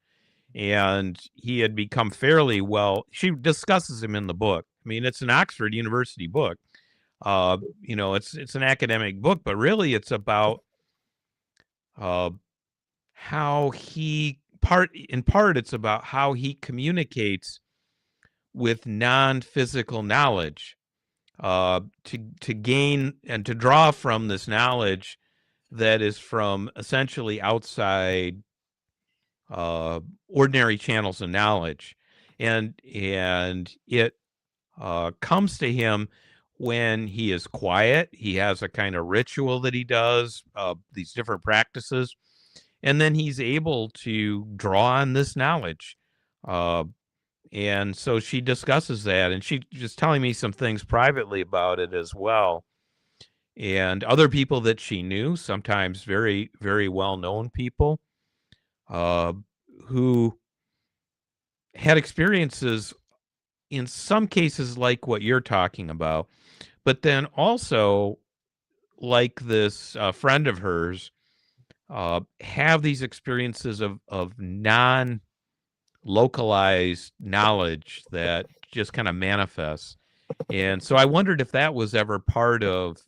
And he had become fairly well. She discusses him in the book. I mean, it's an Oxford University book. It's an academic book, but really it's about how in part it's about how he communicates with non-physical knowledge, to gain and to draw from this knowledge that is from essentially outside ordinary channels of knowledge. And it comes to him when he is quiet. He has a kind of ritual that he does, these different practices, and then he's able to draw on this knowledge. And so she discusses that, and she just telling me some things privately about it as well. And other people that she knew, sometimes very, very well-known people, who had experiences in some cases like what you're talking about, but then also like this friend of hers, have these experiences of non-localized knowledge that just kind of manifests. And so I wondered if that was ever part of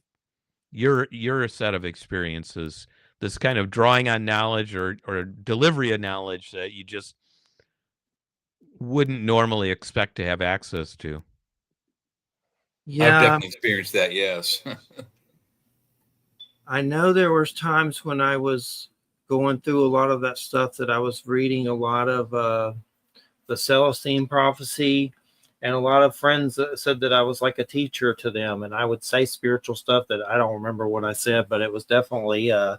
your set of experiences, this kind of drawing on knowledge or delivery of knowledge that you just wouldn't normally expect to have access to. Yeah, I've definitely experienced that. Yes. I know there was times when I was going through a lot of that stuff that I was reading a lot of the Celestine prophecy. And a lot of friends said that I was like a teacher to them, and I would say spiritual stuff that I don't remember what I said, but it was definitely I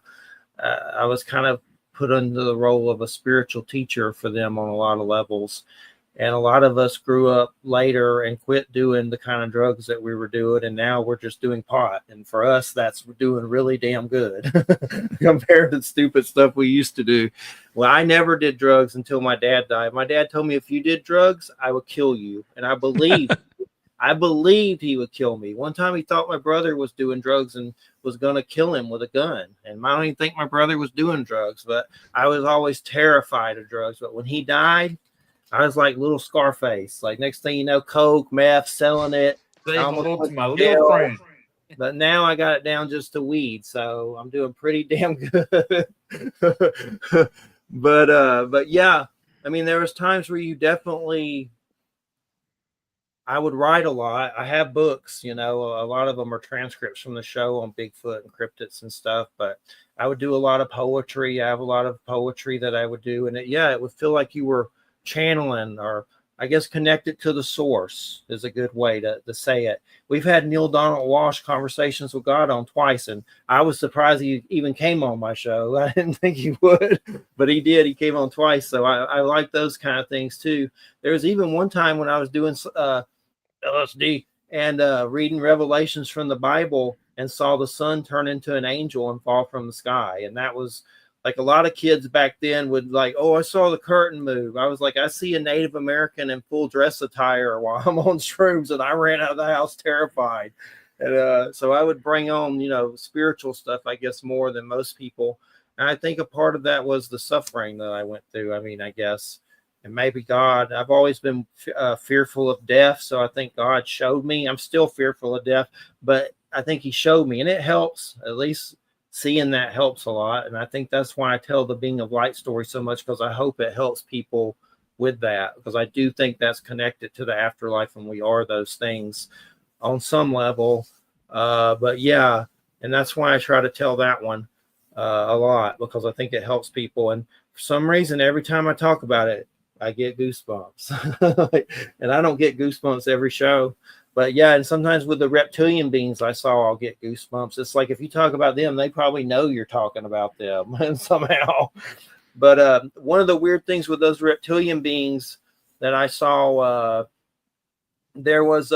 was kind of put into the role of a spiritual teacher for them on a lot of levels. And a lot of us grew up later and quit doing the kind of drugs that we were doing, and now we're just doing pot. And for us, that's doing really damn good compared to the stupid stuff we used to do. Well, I never did drugs until my dad died. My dad told me if you did drugs, I would kill you, and I believed he would kill me. One time he thought my brother was doing drugs and was going to kill him with a gun. And I don't even think my brother was doing drugs, but I was always terrified of drugs. But when he died, I was like little Scarface. Like next thing you know, coke, meth, selling it. Say hello to my little friend. But now I got it down just to weed, so I'm doing pretty damn good. But yeah, I mean, there was times where you definitely. I would write a lot. I have books, a lot of them are transcripts from the show on Bigfoot and cryptids and stuff, but I would do a lot of poetry. I have a lot of poetry that I would do. And it would feel like you were channeling, or I guess connected to the source is a good way to say it. We've had Neil Donald Walsh Conversations with God on twice, and I was surprised he even came on my show. I didn't think he would, but he did. He came on twice. So I like those kind of things too. There was even one time when I was doing LSD and reading Revelations from the Bible and saw the sun turn into an angel and fall from the sky. And that was like a lot of kids back then would like, oh, I saw the curtain move. I was like, I see a Native American in full dress attire while I'm on shrooms, and I ran out of the house terrified. And so I would bring on, spiritual stuff, I guess, more than most people. And I think a part of that was the suffering that I went through. I mean, I guess. And maybe God, I've always been fearful of death. So I think God showed me. I'm still fearful of death, but I think he showed me, and it helps. At least seeing that helps a lot. And I think that's why I tell the Being of Light story so much, because I hope it helps people with that, because I do think that's connected to the afterlife, and we are those things on some level. But yeah, and that's why I try to tell that one a lot, because I think it helps people. And for some reason, every time I talk about it, I get goosebumps. And I don't get goosebumps every show. But yeah, and sometimes with the reptilian beings I saw, I'll get goosebumps. It's like if you talk about them, they probably know you're talking about them somehow. But one of the weird things with those reptilian beings that I saw, there was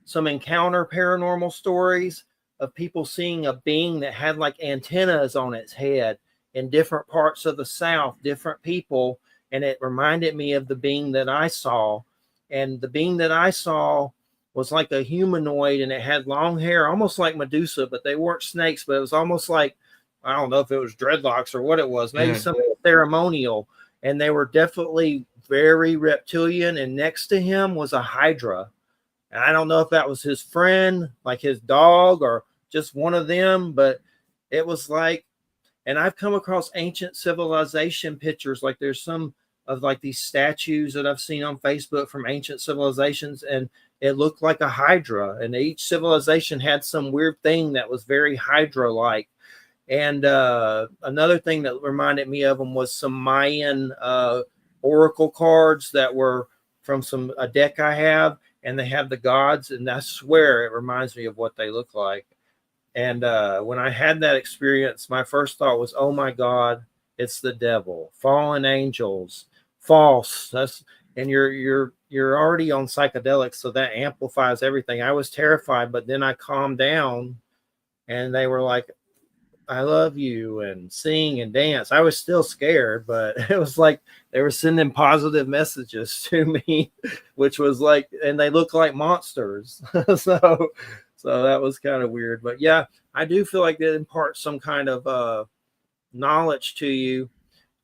some encounter paranormal stories of people seeing a being that had like antennas on its head in different parts of the South, different people. And it reminded me of the being that I saw. And the being that I saw was like a humanoid, and it had long hair, almost like Medusa, but they weren't snakes, but it was almost like, I don't know if it was dreadlocks or what it was, maybe something ceremonial. And they were definitely very reptilian. And next to him was a Hydra. And I don't know if that was his friend, like his dog, or just one of them, but it was like, and I've come across ancient civilization pictures. Like there's some of like these statues that I've seen on Facebook from ancient civilizations, and it looked like a Hydra. And each civilization had some weird thing that was very Hydra-like. And another thing that reminded me of them was some Mayan oracle cards that were from a deck I have, and they have the gods, and I swear it reminds me of what they look like. And when I had that experience, my first thought was, oh my God, it's the devil, fallen angels, false. And you're already on psychedelics, so that amplifies everything. I was terrified, but then I calmed down, and they were like, I love you, and sing and dance. I was still scared, but it was like they were sending positive messages to me, which was like, and they look like monsters. So that was kind of weird. But yeah, I do feel like that imparts some kind of knowledge to you.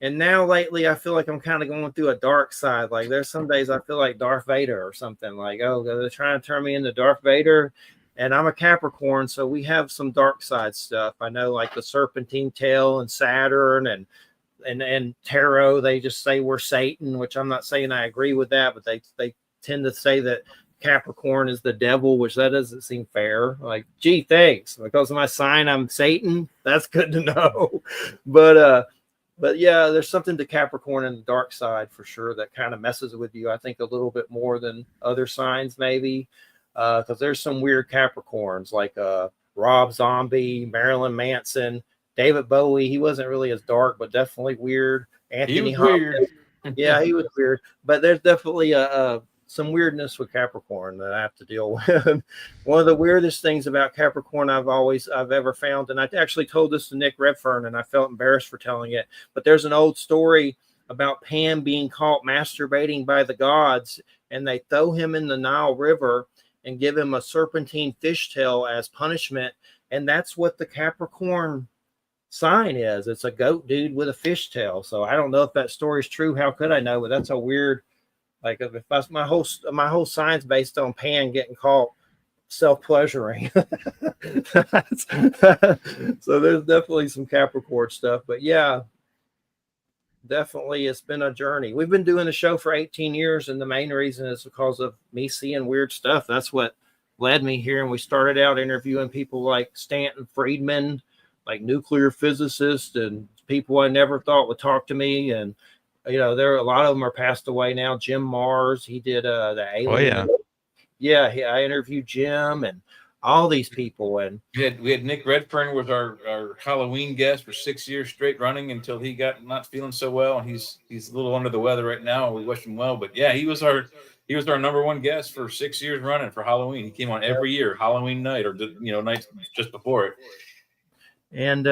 And now lately, I feel like I'm kind of going through a dark side. Like there's some days I feel like Darth Vader or something. Like, oh, they're trying to turn me into Darth Vader. And I'm a Capricorn, so we have some dark side stuff. I know, like the serpentine tail and Saturn and tarot, they just say we're Satan, which I'm not saying I agree with that, but they tend to say that Capricorn is the devil, which that doesn't seem fair. Like, gee, thanks. Because of my sign, I'm Satan. That's good to know. But But yeah, there's something to Capricorn in the dark side for sure that kind of messes with you. I think a little bit more than other signs, maybe, because there's some weird Capricorns like Rob Zombie, Marilyn Manson, David Bowie. He wasn't really as dark, but definitely weird. He Anthony was weird. Hopkins. Yeah, he was weird. But there's definitely some weirdness with Capricorn that I have to deal with. One of the weirdest things about Capricorn I've ever found, and I actually told this to Nick Redfern, and I felt embarrassed for telling it. But there's an old story about Pan being caught masturbating by the gods, and they throw him in the Nile River and give him a serpentine fishtail as punishment, and that's what the Capricorn sign is. It's a goat dude with a fishtail. So I don't know if that story's true. How could I know? But that's a weird. Like if that's my whole science based on Pan getting caught self-pleasuring. So there's definitely some Capricorn stuff. But yeah, definitely it's been a journey. We've been doing the show for 18 years, and the main reason is because of me seeing weird stuff. That's what led me here. And we started out interviewing people like Stanton Friedman, like nuclear physicists, and people I never thought would talk to me. And there are a lot of them are passed away now. Jim Mars, he did the Alien. Oh yeah. I interviewed Jim and all these people. And we had Nick Redfern was our Halloween guest for 6 years straight running until he got not feeling so well, and he's a little under the weather right now. We wish him well, but yeah, he was our number one guest for 6 years running for Halloween. He came on every year, Halloween night or nights just before it. And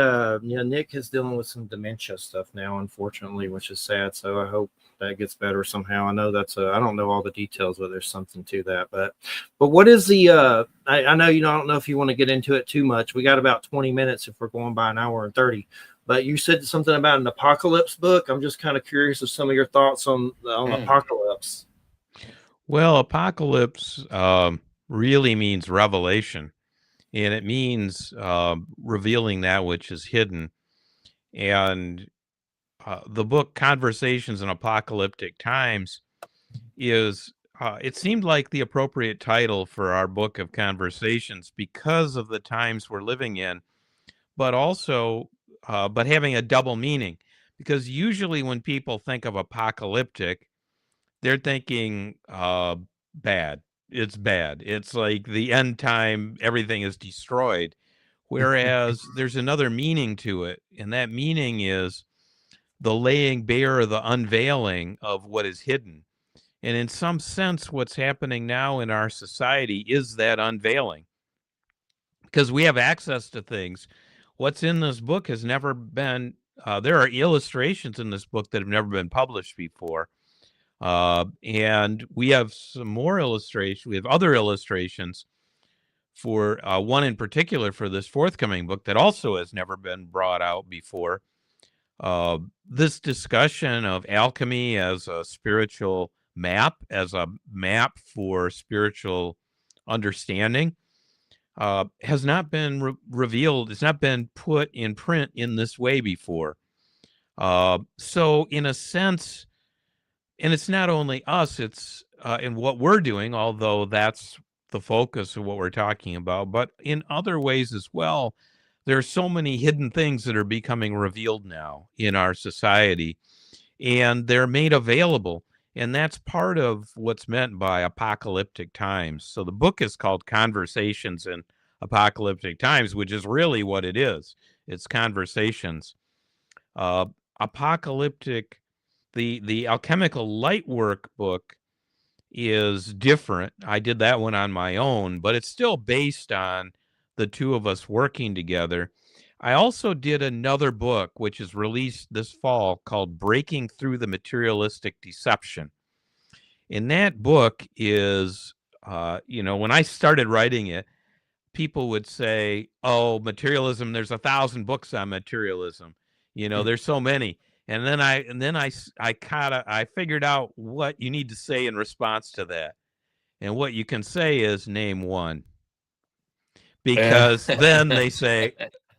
Nick is dealing with some dementia stuff now, unfortunately, which is sad. So I hope that gets better somehow. I know I don't know all the details, but there's something to that. But what is the? I know I don't know if you want to get into it too much. We got about 20 minutes if we're going by an hour and 30. But you said something about an apocalypse book. I'm just kind of curious of some of your thoughts on apocalypse. Well, apocalypse really means revelation. And it means revealing that which is hidden. And the book Conversations in Apocalyptic Times is, it seemed like the appropriate title for our book of conversations because of the times we're living in, but also, but having a double meaning. Because usually when people think of apocalyptic, they're thinking bad. It's bad. It's like the end time, everything is destroyed. Whereas there's another meaning to it. And that meaning is the laying bare, the unveiling of what is hidden. And in some sense, what's happening now in our society is that unveiling. Because we have access to things. What's in this book has never been, there are illustrations in this book that have never been published before. And we have some more illustrations. We have other illustrations for one in particular for this forthcoming book that also has never been brought out before. This discussion of alchemy as a spiritual map, as a map for spiritual understanding, has not been revealed. It's not been put in print in this way before. So in a sense, and it's not only us, it's in what we're doing, although that's the focus of what we're talking about, but in other ways as well. There are so many hidden things that are becoming revealed now in our society, and they're made available. And that's part of what's meant by apocalyptic times. So the book is called Conversations in Apocalyptic Times, which is really what it is. It's conversations. Apocalyptic, the Alchemical Lightwork book is different. I did that one on my own, but it's still based on the two of us working together. I also did another book, which is released this fall, called Breaking Through the Materialistic Deception. And that book is, when I started writing it, people would say, oh, materialism, there's 1,000 books on materialism. There's so many. And then I figured out what you need to say in response to that. And what you can say is name one. Because then they say,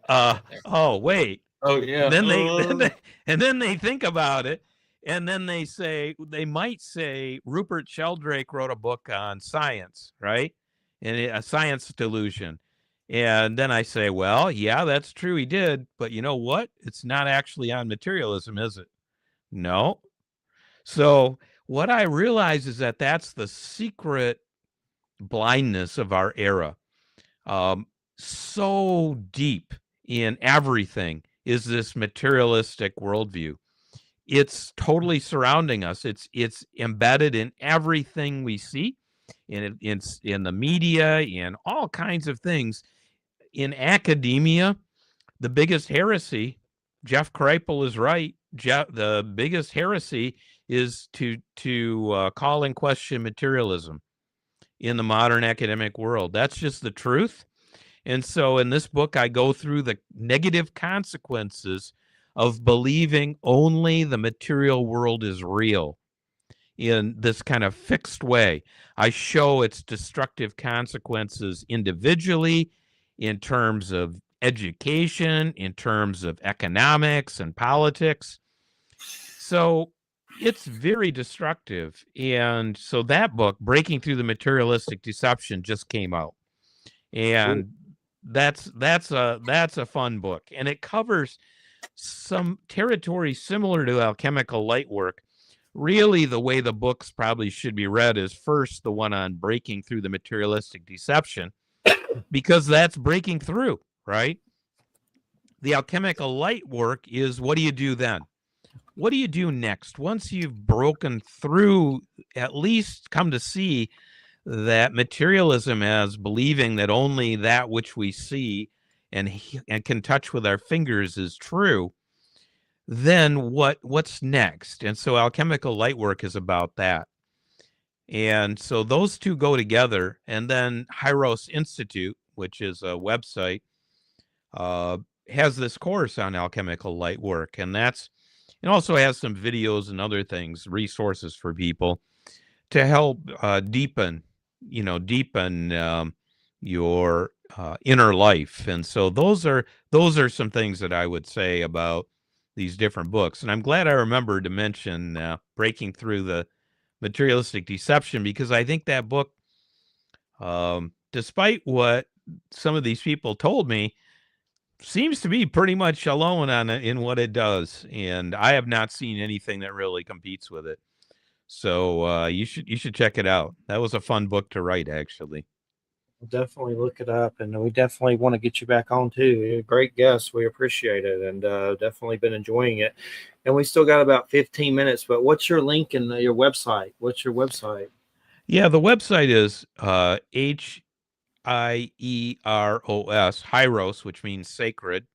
oh, wait. Oh, yeah. And then they think about it. And then they might say Rupert Sheldrake wrote a book on science, right? And a science delusion. And then I say, well, yeah, that's true, he did. But you know what? It's not actually on materialism, is it? No. So what I realize is that that's the secret blindness of our era. So deep in everything is this materialistic worldview. It's totally surrounding us. It's embedded in everything we see, it's in the media, in all kinds of things. In academia, the biggest heresy, Jeff Kripal is right. The biggest heresy is to call in question materialism in the modern academic world. That's just the truth. And so in this book, I go through the negative consequences of believing only the material world is real in this kind of fixed way. I show its destructive consequences individually, in terms of education, in terms of economics and politics. So it's very destructive. And so that book, Breaking Through the Materialistic Deception, just came out. And that's a fun book. And it covers some territory similar to Alchemical Lightwork. Really, the way the books probably should be read is first the one on breaking through the materialistic deception, because that's breaking through, right? The Alchemical Lightwork is, what do you do then? What do you do next? Once you've broken through, at least come to see that materialism as believing that only that which we see and can touch with our fingers is true, then what's next? And so Alchemical Lightwork is about that. And so those two go together. And then Hyros Institute, which is a website, has this course on Alchemical Lightwork. And it also has some videos and other things, resources for people to help deepen your inner life. And so those are some things that I would say about these different books. And I'm glad I remembered to mention Breaking Through the Materialistic Deception, because I think that book, despite what some of these people told me, seems to be pretty much alone in what it does. And I have not seen anything that really competes with it. So you should check it out. That was a fun book to write, actually. Definitely look it up, and we definitely want to get you back on too. You're a great guest. We appreciate it, and definitely been enjoying it. And we still got about 15 minutes, but what's your link and your website? What's your website? Yeah, the website is HIEROS, Hyros, which means sacred,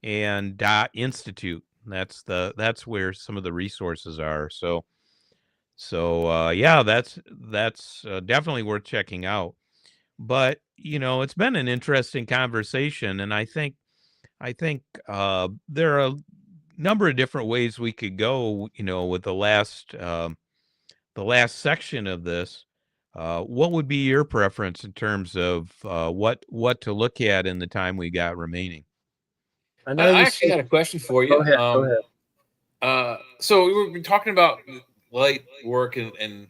and .institute. That's where some of the resources are. So yeah, that's definitely worth checking out. But it's been an interesting conversation, and I think there are a number of different ways we could go. With the last section of this, what would be your preference in terms of what to look at in the time we got remaining? I actually had a question for you. Go ahead. So we've been talking about light work and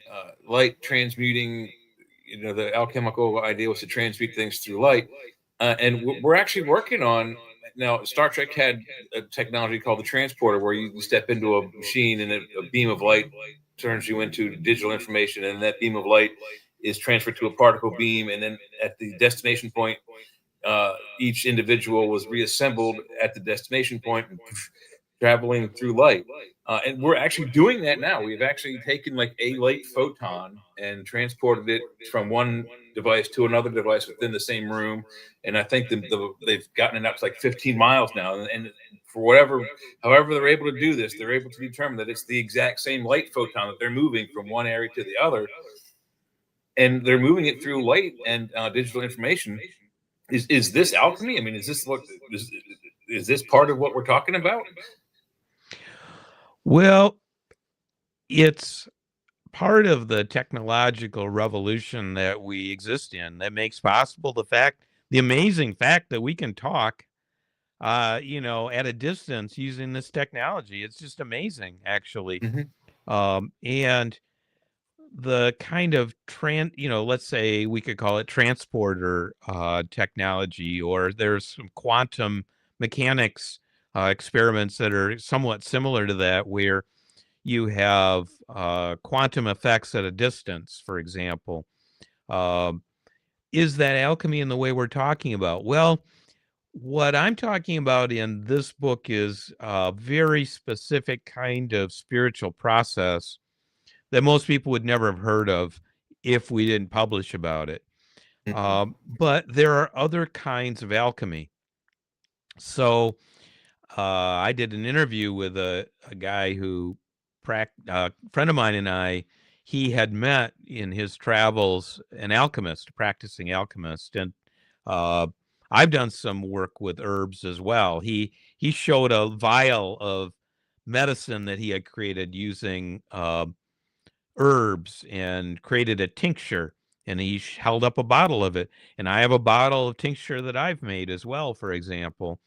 light transmuting. The alchemical idea was to transmute things through light. And we're actually working on now. Star Trek had a technology called the transporter, where you step into a machine and a beam of light turns you into digital information, and that beam of light is transferred to a particle beam, and then at the destination point, each individual was reassembled at the destination point, traveling through light. And we're actually doing that now. We've actually taken like a light photon and transported it from one device to another device within the same room. And I think they've gotten it up to like 15 miles now. And for however they're able to do this, they're able to determine that it's the exact same light photon that they're moving from one area to the other. And they're moving it through light and digital information. Is this alchemy? I mean, is this part of what we're talking about? Well, it's part of the technological revolution that we exist in that makes possible the amazing fact that we can talk, at a distance using this technology. It's just amazing, actually. Mm-hmm. And the kind of let's say we could call it transporter technology, or there's some quantum mechanics experiments that are somewhat similar to that, where you have quantum effects at a distance, for example. Is that alchemy in the way we're talking about? Well, what I'm talking about in this book is a very specific kind of spiritual process that most people would never have heard of if we didn't publish about it. But there are other kinds of alchemy. So I did an interview with a guy who, a friend of mine and I, he had met in his travels an alchemist, a practicing alchemist, and I've done some work with herbs as well. He showed a vial of medicine that he had created using herbs and created a tincture, and he held up a bottle of it. And I have a bottle of tincture that I've made as well, for example.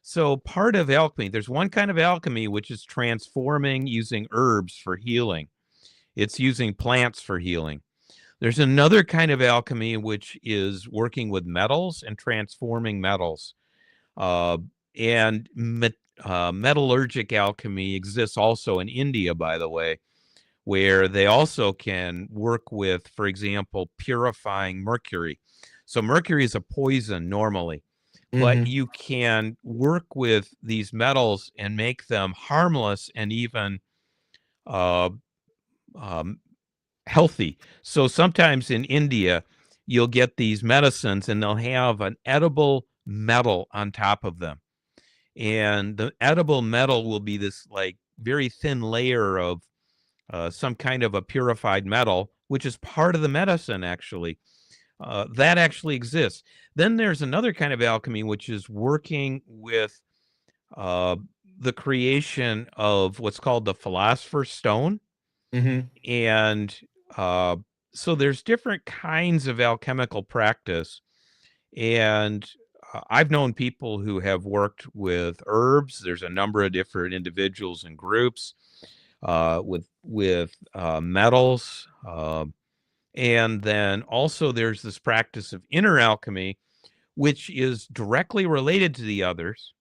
So part of alchemy, there's one kind of alchemy which is transforming using herbs for healing. It's using plants for healing. There's another kind of alchemy which is working with metals and transforming metals. And metallurgic alchemy exists also in India, by the way, where they also can work with, for example, purifying mercury. So mercury is a poison normally, but you can work with these metals and make them harmless and even healthy. So sometimes in India, you'll get these medicines and they'll have an edible metal on top of them. And the edible metal will be this like very thin layer of some kind of a purified metal, which is part of the medicine, actually. That actually exists. Then there's another kind of alchemy, which is working with the creation of what's called the Philosopher's Stone. And so there's different kinds of alchemical practice. And I've known people who have worked with herbs. There's a number of different individuals and groups with metals. And then also there's this practice of inner alchemy, which is directly related to the others,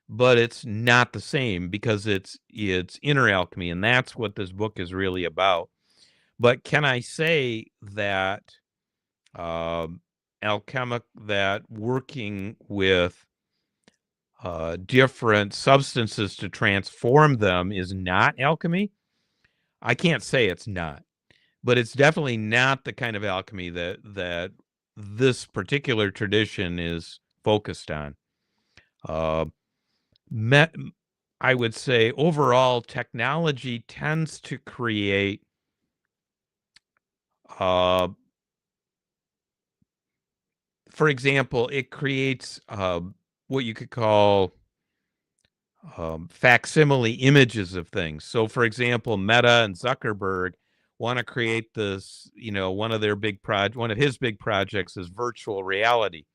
but it's not the same because it's inner alchemy, and that's what this book is really about. But can I say that that working with different substances to transform them is not alchemy? I can't say it's not, but it's definitely not the kind of alchemy that this particular tradition is focused on. I would say overall technology tends to create for example, it creates what you could call facsimile images of things. So for example, Meta and Zuckerberg want to create this, one of his big projects is virtual reality.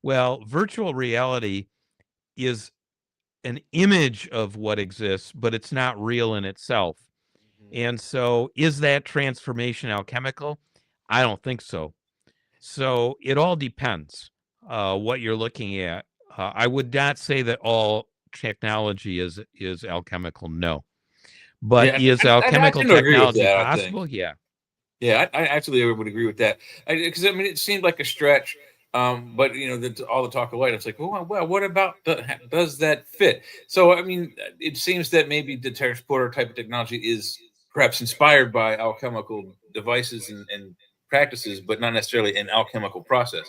Well, virtual reality is an image of what exists, but it's not real in itself. And so is that transformation alchemical? I don't think so. So it all depends what you're looking at. I would not say that all technology is alchemical, no. But is alchemical technology possible? Yeah. Yeah, I actually would agree with that, because it seemed like a stretch. But all the talk of light, it's like, well, what about does that fit? So it seems that maybe the transporter type of technology is perhaps inspired by alchemical devices and practices, but not necessarily an alchemical process.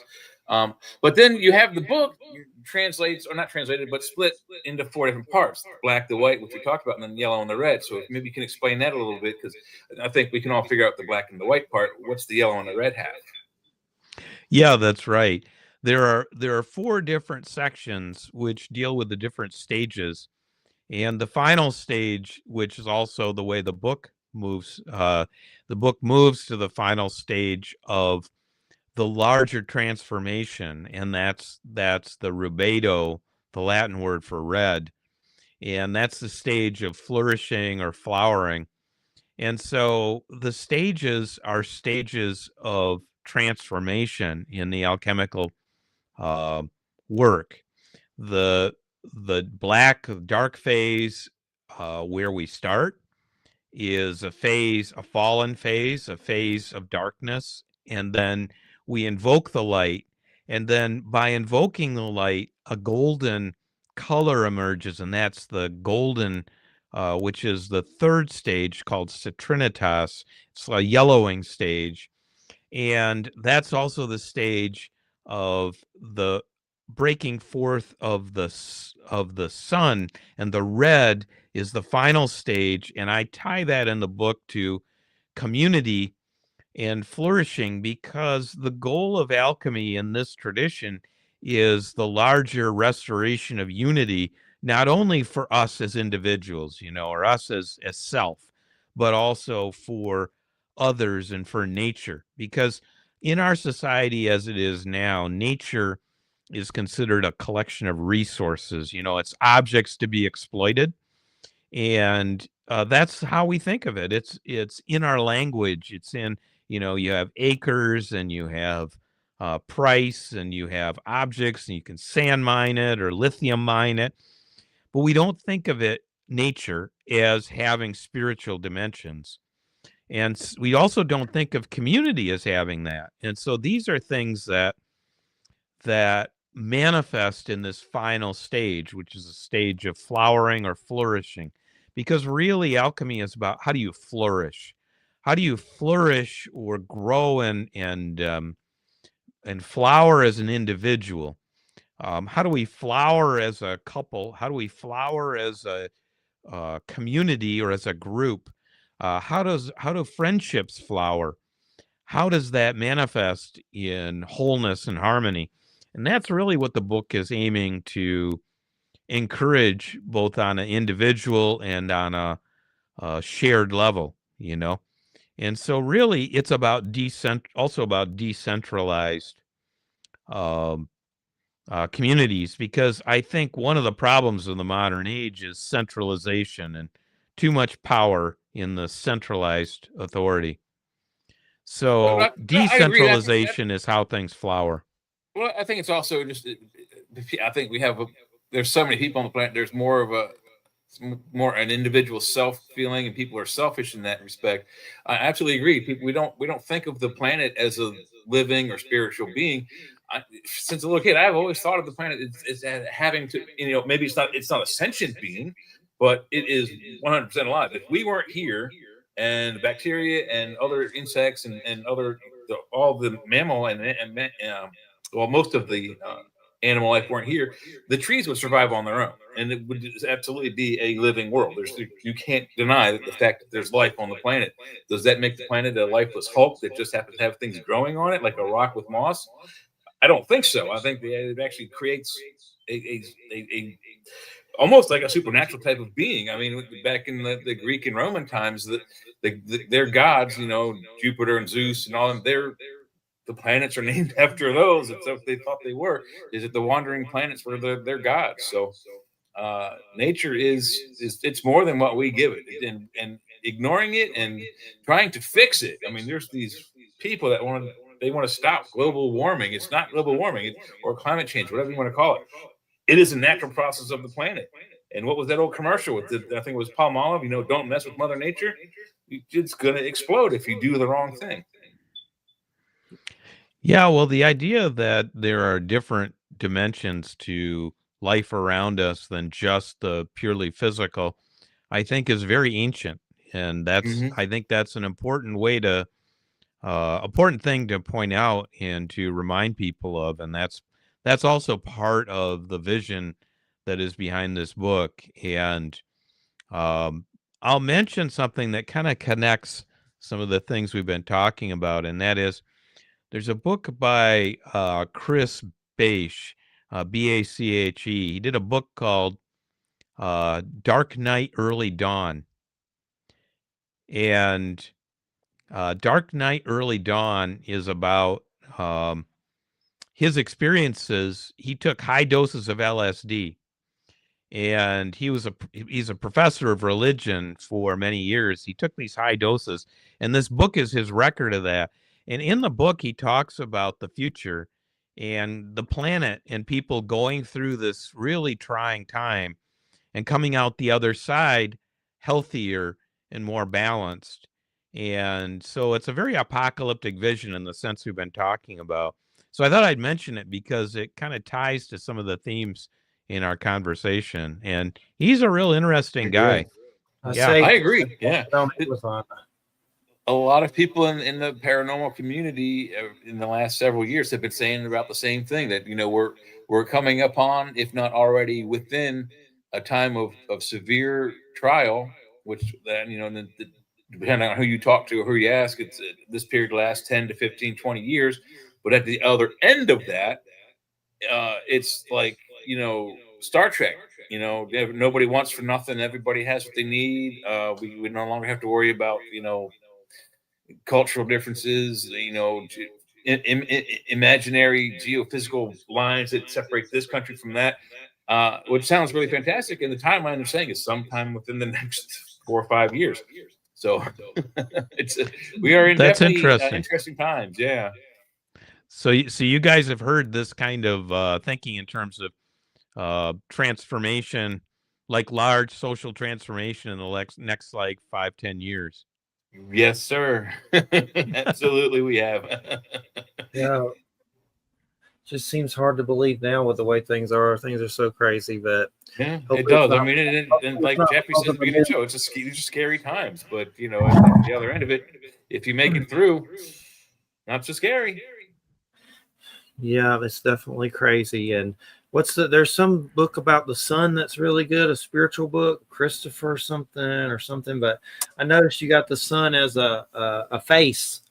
But then you have the book translates, or not translated, but split into 4 different parts: black, the white, which we talked about, and then yellow and the red. So maybe you can explain that a little bit, because I think we can all figure out the black and the white part. What's the yellow and the red have? Yeah, that's right. There are 4 different sections which deal with the different stages. And the final stage, which is also the way the book moves to the final stage of the larger transformation, and that's the rubedo, the Latin word for red, and that's the stage of flourishing or flowering. And so the stages are stages of transformation in the alchemical uh, work. The black dark phase, where we start, is a phase, a fallen phase, a phase of darkness, and then we invoke the light, and then by invoking the light, a golden color emerges, and that's the golden, which is the third stage called citrinitas. It's a yellowing stage, and that's also the stage of the breaking forth of the sun, and the red is the final stage, and I tie that in the book to community and flourishing, because the goal of alchemy in this tradition is the larger restoration of unity, not only for us as individuals, or us as self, but also for others and for nature. Because in our society as it is now, nature is considered a collection of resources. It's objects to be exploited, and that's how we think of it. It's in our language. It's in, you have acres, and you have price, and you have objects, and you can sand mine it or lithium mine it, but we don't think of it, nature, as having spiritual dimensions. And we also don't think of community as having that. And so these are things that manifest in this final stage, which is a stage of flowering or flourishing. Because really, alchemy is about, how do you flourish? How do you flourish or grow and flower as an individual? How do we flower as a couple? How do we flower as a community or as a group? How do friendships flower? How does that manifest in wholeness and harmony? And that's really what the book is aiming to encourage, both on an individual and on a shared level. And so really it's about also about decentralized um, communities, because I think one of the problems of the modern age is centralization and too much power in the centralized authority. So I agree. decentralization is how things flower. Well, I think it's also just. I think we have. There's so many people on the planet. There's more of more an individual self feeling, and people are selfish in that respect. I absolutely agree. People, we don't think of the planet as a living or spiritual being. Since a little kid, I've always thought of the planet as having to. Maybe it's not a sentient being, but it is 100% alive. If we weren't here, and the bacteria and other insects and other all the mammal well, most of the animal life weren't here, the trees would survive on their own, and it would absolutely be a living world. You can't deny that the fact that there's life on the planet. Does that make the planet a lifeless hulk that just happens to have things growing on it, like a rock with moss? I don't think so. I think it actually creates a almost like a supernatural type of being. I mean, back in the Greek and Roman times, their gods, Jupiter and Zeus and all them, the planets are named after those. It's what they thought they were. Is it the wandering planets were their gods? So nature is it's more than what we give it, and ignoring it and trying to fix it. I mean, there's these people that want to stop global warming. It's not global warming or climate change, whatever you want to call it. It is a natural process of the planet. And what was that old commercial with? I think it was Palmolive. Don't mess with Mother Nature. It's going to explode if you do the wrong thing. Yeah, well, the idea that there are different dimensions to life around us than just the purely physical, I think is very ancient. And I think that's an important important thing to point out and to remind people of. And that's also part of the vision that is behind this book. And I'll mention something that kind of connects some of the things we've been talking about, and that is, there's a book by Chris Bache, Bache. He did a book called Dark Night, Early Dawn. And Dark Night, Early Dawn is about his experiences. He took high doses of LSD, and he's a professor of religion for many years. He took these high doses, and this book is his record of that. And in the book, he talks about the future and the planet and people going through this really trying time and coming out the other side healthier and more balanced. And so it's a very apocalyptic vision in the sense we've been talking about. So I thought I'd mention it because it kind of ties to some of the themes in our conversation. And he's a real interesting guy. I Yeah. say I agree. Yeah. on Amazon. A lot of people in the paranormal community in the last several years have been saying about the same thing, that we're coming upon, if not already within, a time of severe trial, which then depending on who you talk to or who you ask, it's this period lasts 10 to 15, 20 years. But at the other end of that, it's like Star Trek. Nobody wants for nothing. Everybody has what they need. We no longer have to worry about cultural differences, imaginary geophysical lines that separate this country from that, which sounds really fantastic. And the timeline they're saying is sometime within the next 4 or 5 years. So we are in That's definitely interesting. interesting times. Yeah. So you guys have heard this kind of thinking in terms of transformation, like large social transformation in the next like 5-10 years. Yes, sir. Absolutely, we have. Yeah, just seems hard to believe now with the way things are. Things are so crazy, but Yeah, hopefully it does. it's I not- mean, and hopefully like it's not Jeffrey said at the beginning of the show, these are scary times. But at the other end of it, if you make it through, not so scary. Yeah, it's definitely crazy. And there's some book about the sun that's really good, a spiritual book, Christopher something. But I noticed you got the sun as a face,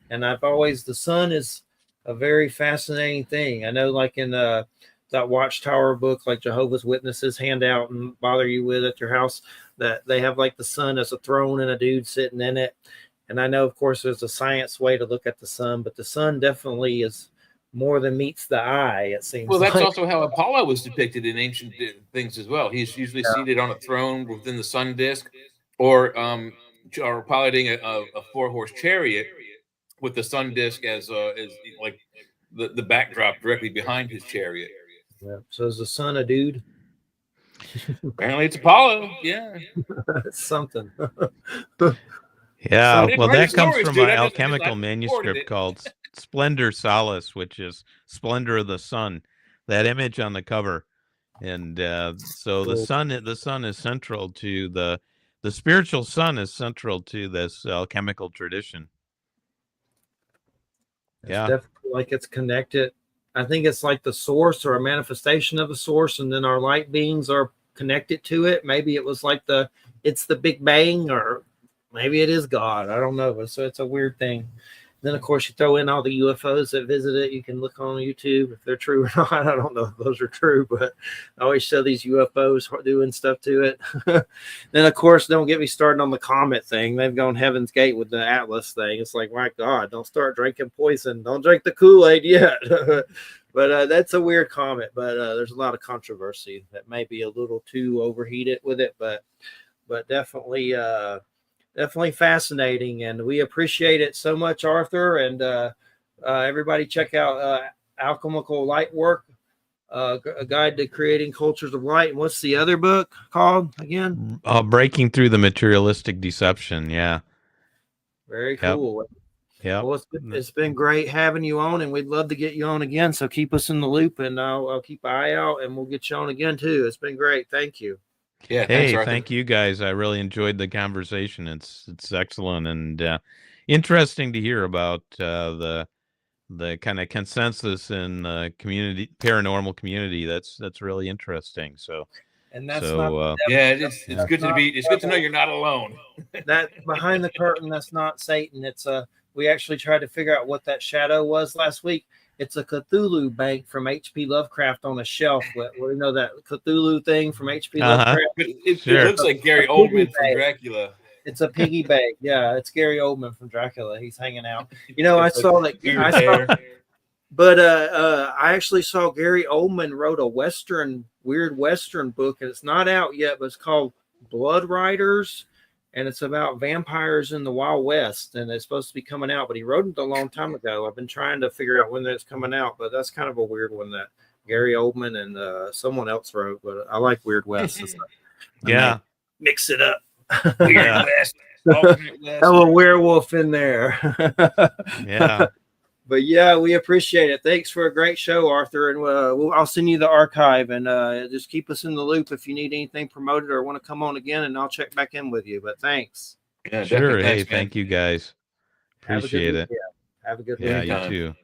and the sun is a very fascinating thing. I know, like in that Watchtower book, like Jehovah's Witnesses hand out and bother you with at your house, that they have like the sun as a throne and a dude sitting in it. And I know, of course, there's a science way to look at the sun, but the sun definitely is more than meets the eye, it seems. Well, that's like. also how Apollo was depicted in ancient things as well. He's usually seated on a throne within the sun disk, or piloting a 4-horse chariot with the sun disk as like the backdrop directly behind his chariot. Yeah. So is the sun a dude? Apparently, it's Apollo. Yeah, It's something. Yeah, well, that comes stories, from dude. an I just alchemical reported manuscript it. called Splendor Solace, which is Splendor of the Sun. That image on the cover, and so Cool. the sun is central to the spiritual sun is central to this alchemical tradition. It's definitely like it's connected. I think it's like the source or a manifestation of the source, and then our light beings are connected to it. Maybe it was like it's the Big Bang, or maybe it is God. I don't know. So it's a weird thing. Then, of course, you throw in all the UFOs that visit it. You can look on YouTube if they're true or not. I don't know if those are true, but I always show these UFOs doing stuff to it. Then, of course, don't get me started on the comet thing. They've gone Heaven's Gate with the Atlas thing. It's like, my God, don't start drinking poison. Don't drink the Kool-Aid yet. But that's a weird comet. But there's a lot of controversy that may be a little too overheated with it. But definitely fascinating, and we appreciate it so much, Arthur. And everybody check out Alchemical Lightwork, a guide to creating cultures of light. And what's the other book called again? Breaking Through the Materialistic Deception. Yeah. Very cool. Yeah. Well, it's been great having you on, and we'd love to get you on again. So keep us in the loop, and I'll keep an eye out, and we'll get you on again too. It's been great. Thank you. Yeah. Hey, thanks, thank you guys. I really enjoyed the conversation. It's excellent and interesting to hear about the kind of consensus in the paranormal community. That's really interesting. So, and that's it's good to know you're not alone. That behind the curtain, that's not Satan. We actually tried to figure out what that shadow was last week. It's a Cthulhu bank from H.P. Lovecraft on a shelf. We know that Cthulhu thing from H.P. Lovecraft. It looks like Gary Oldman from Dracula. It's a piggy bank. Yeah, it's Gary Oldman from Dracula. He's hanging out. I saw that. But I actually saw Gary Oldman wrote a weird Western book, and it's not out yet, but it's called Blood Riders, and it's about vampires in the Wild West, and it's supposed to be coming out. But he wrote it a long time ago. I've been trying to figure out when that's coming out, but that's kind of a weird one that Gary Oldman and someone else wrote. But I like Weird West. Yeah. Mix it up. Weird West, alternate West. Have a werewolf in there. Yeah. But yeah, we appreciate it. Thanks for a great show, Arthur. And I'll send you the archive, and just keep us in the loop if you need anything promoted or want to come on again, and I'll check back in with you. But thanks. Yeah, Sure. Hey, thanks, man. thank you guys. Appreciate it. Have a good Yeah, weekend. you too.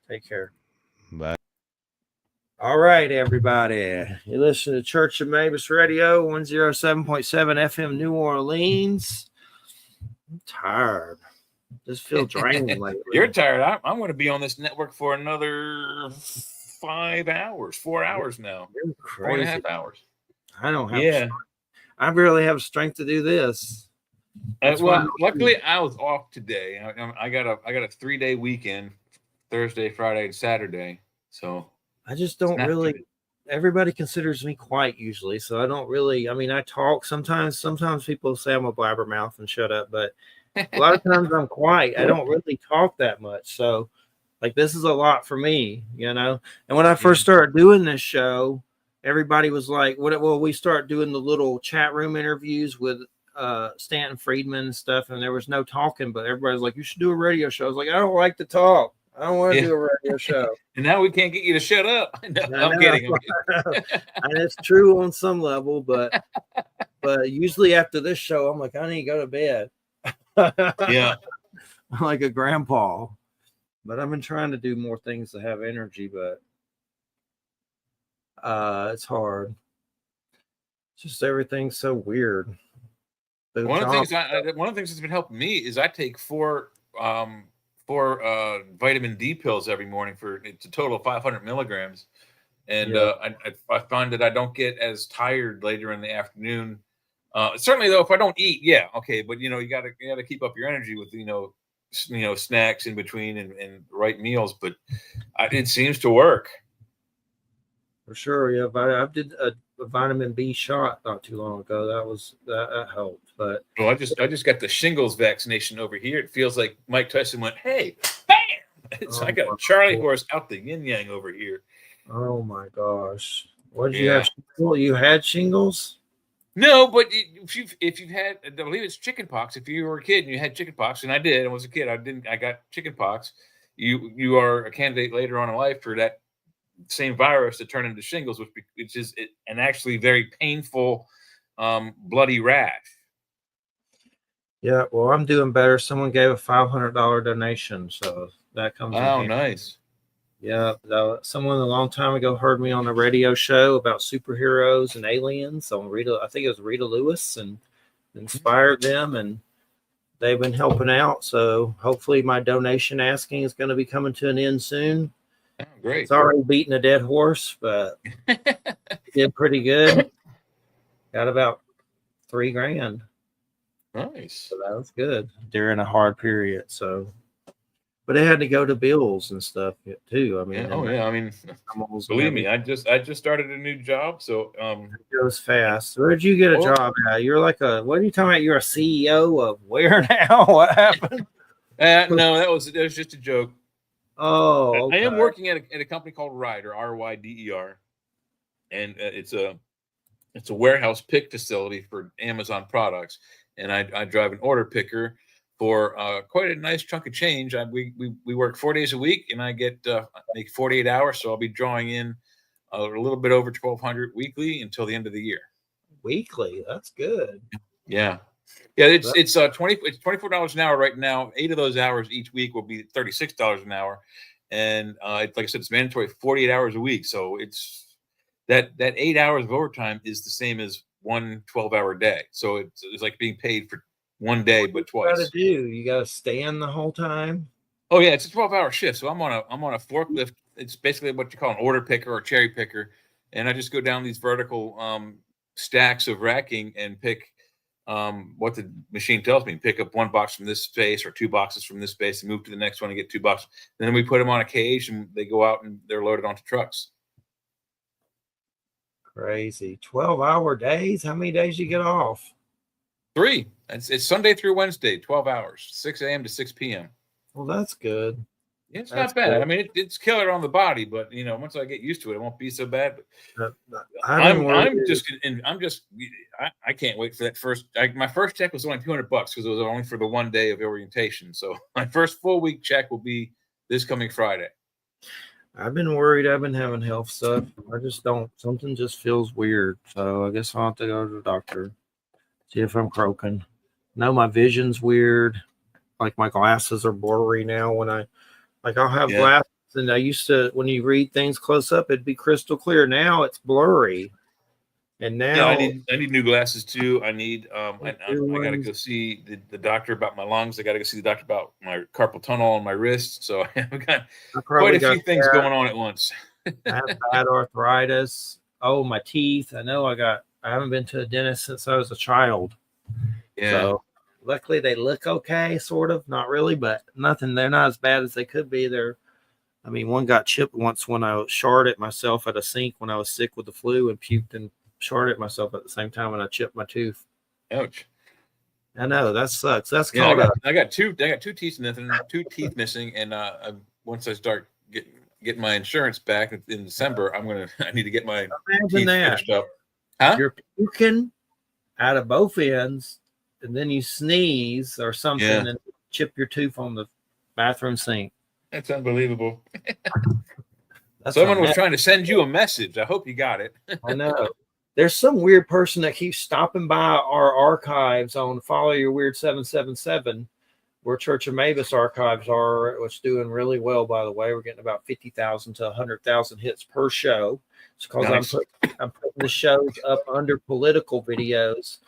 Take care. Bye. All right, everybody. You listen to Church of Mabus Radio, 107.7 FM, New Orleans. I'm tired. Just feel drained lately. You're tired. I'm going to be on this network for another 5 hours, 4 hours now. You're crazy. 4.5 hours. I don't have I barely have strength to do this. Well, luckily I was off today. I got a 3-day weekend, Thursday, Friday, and Saturday. So I just don't really. Everybody considers me quiet usually, so I don't really. I mean, I talk sometimes. Sometimes people say I'm a blabbermouth and shut up, but a lot of times I'm quiet. I don't really talk that much. So, like, this is a lot for me, you know. And when I first started doing this show, everybody was like, "Well, we start doing the little chat room interviews with Stanton Friedman and stuff, and there was no talking, but everybody's like, you should do a radio show." I was like, I don't like to talk. I don't want to do a radio show. And now we can't get you to shut up. No, I'm kidding. And it's true on some level, but usually after this show, I'm like, I need to go to bed. Yeah. I'm like a grandpa. But I've been trying to do more things to have energy, but it's hard. Just everything's so weird. One of the things that's been helping me is I take four vitamin D pills every morning it's a total of 500 milligrams. And I find that I don't get as tired later in the afternoon. Certainly though, if I don't eat, but you gotta keep up your energy with snacks in between and right meals. But it seems to work. For sure, yeah. I did a vitamin B shot not too long ago. That helped. But I just got the shingles vaccination over here. It feels like Mike Tyson went, "Hey, bam!" I got a Charlie horse out the yin yang over here. Oh my gosh! What did you have? You had shingles? No, but if you've had, I believe it's chickenpox. If you were a kid and you had chickenpox, and I did, I was a kid. I got chickenpox. You are a candidate later on in life for that same virus to turn into shingles, which is an actually very painful, bloody rash. Yeah, well, I'm doing better. Someone gave a $500 donation, so that comes. Oh, nice. Yeah, someone a long time ago heard me on a radio show about superheroes and aliens on I think it was Rita Lewis, and inspired them, and they've been helping out. So hopefully my donation asking is going to be coming to an end soon. Oh, great. It's already beating a dead horse, but did pretty good. Got about $3,000. Nice. So that was good during a hard period. So, but it had to go to bills and stuff too. I mean, I mean, believe me, I just started a new job, so it goes fast. Where did you get a job at? You're like what are you talking about? You're a CEO of where now? What happened? No, that was just a joke. Oh, okay. I am working at a company called Ryder, RYDER, and it's a warehouse pick facility for Amazon products. And I drive an order picker for quite a nice chunk of change. We work 4 days a week, and I make 48 hours, so I'll be drawing in a little bit over $1,200 weekly until the end of the year. Weekly, that's good. Yeah. It's $24 an hour right now. 8 of those hours each week will be $36 an hour, and like I said, it's mandatory 48 hours a week. So it's that 8 hours of overtime is the same as one 12-hour day. So it's like being paid for one day, but twice. What do you got to stand the whole time? Oh yeah, it's a 12-hour shift. So I'm on a forklift. It's basically what you call an order picker or cherry picker, and I just go down these vertical stacks of racking and pick what the machine tells me. Pick up 1 box from this space or 2 boxes from this space and move to the next one and get 2 boxes. And then we put them on a cage and they go out and they're loaded onto trucks. Crazy. 12-hour days? How many days you get off? 3. It's Sunday through Wednesday, 12 hours, 6 a.m. to 6 p.m. Well, that's good. Yeah, it's That's not bad. good. I mean, it's killer on the body, but once I get used to it, it won't be so bad. But I can't wait for that first. My first check was only $200 because it was only for the 1 day of orientation. So my first full week check will be this coming Friday. I've been worried. I've been having health stuff. I just don't. Something just feels weird. So I guess I'll have to go to the doctor. See if I'm croaking. No, my vision's weird. Like my glasses are blurry now. I'll have glasses, and I used to, when you read things close up, it'd be crystal clear. Now it's blurry. And now I need new glasses too. I need I got to go see the doctor about my lungs. I got to go see the doctor about my carpal tunnel on my wrist. So I've got quite a few things going on at once. I have bad arthritis. Oh, my teeth. I haven't been to a dentist since I was a child. Yeah. So luckily they look okay, sort of. Not really, but nothing. They're not as bad as they could be. One got chipped once when I sharded myself at a sink when I was sick with the flu and puked and sharded myself at the same time when I chipped my tooth. Ouch. I know, that sucks. That's I called got two teeth missing, and once I start getting my insurance back in December, I need to get my teeth finished up. Huh? You're puking out of both ends, and then you sneeze or something and chip your tooth on the bathroom sink. That's unbelievable. Someone was trying to send you a message. I hope you got it. I know. There's some weird person that keeps stopping by our archives on Follow Your Weird 777, where Church of Mabus archives are, which doing really well, by the way. We're getting about 50,000 to 100,000 hits per show. It's because nice. I'm putting the shows up under political videos.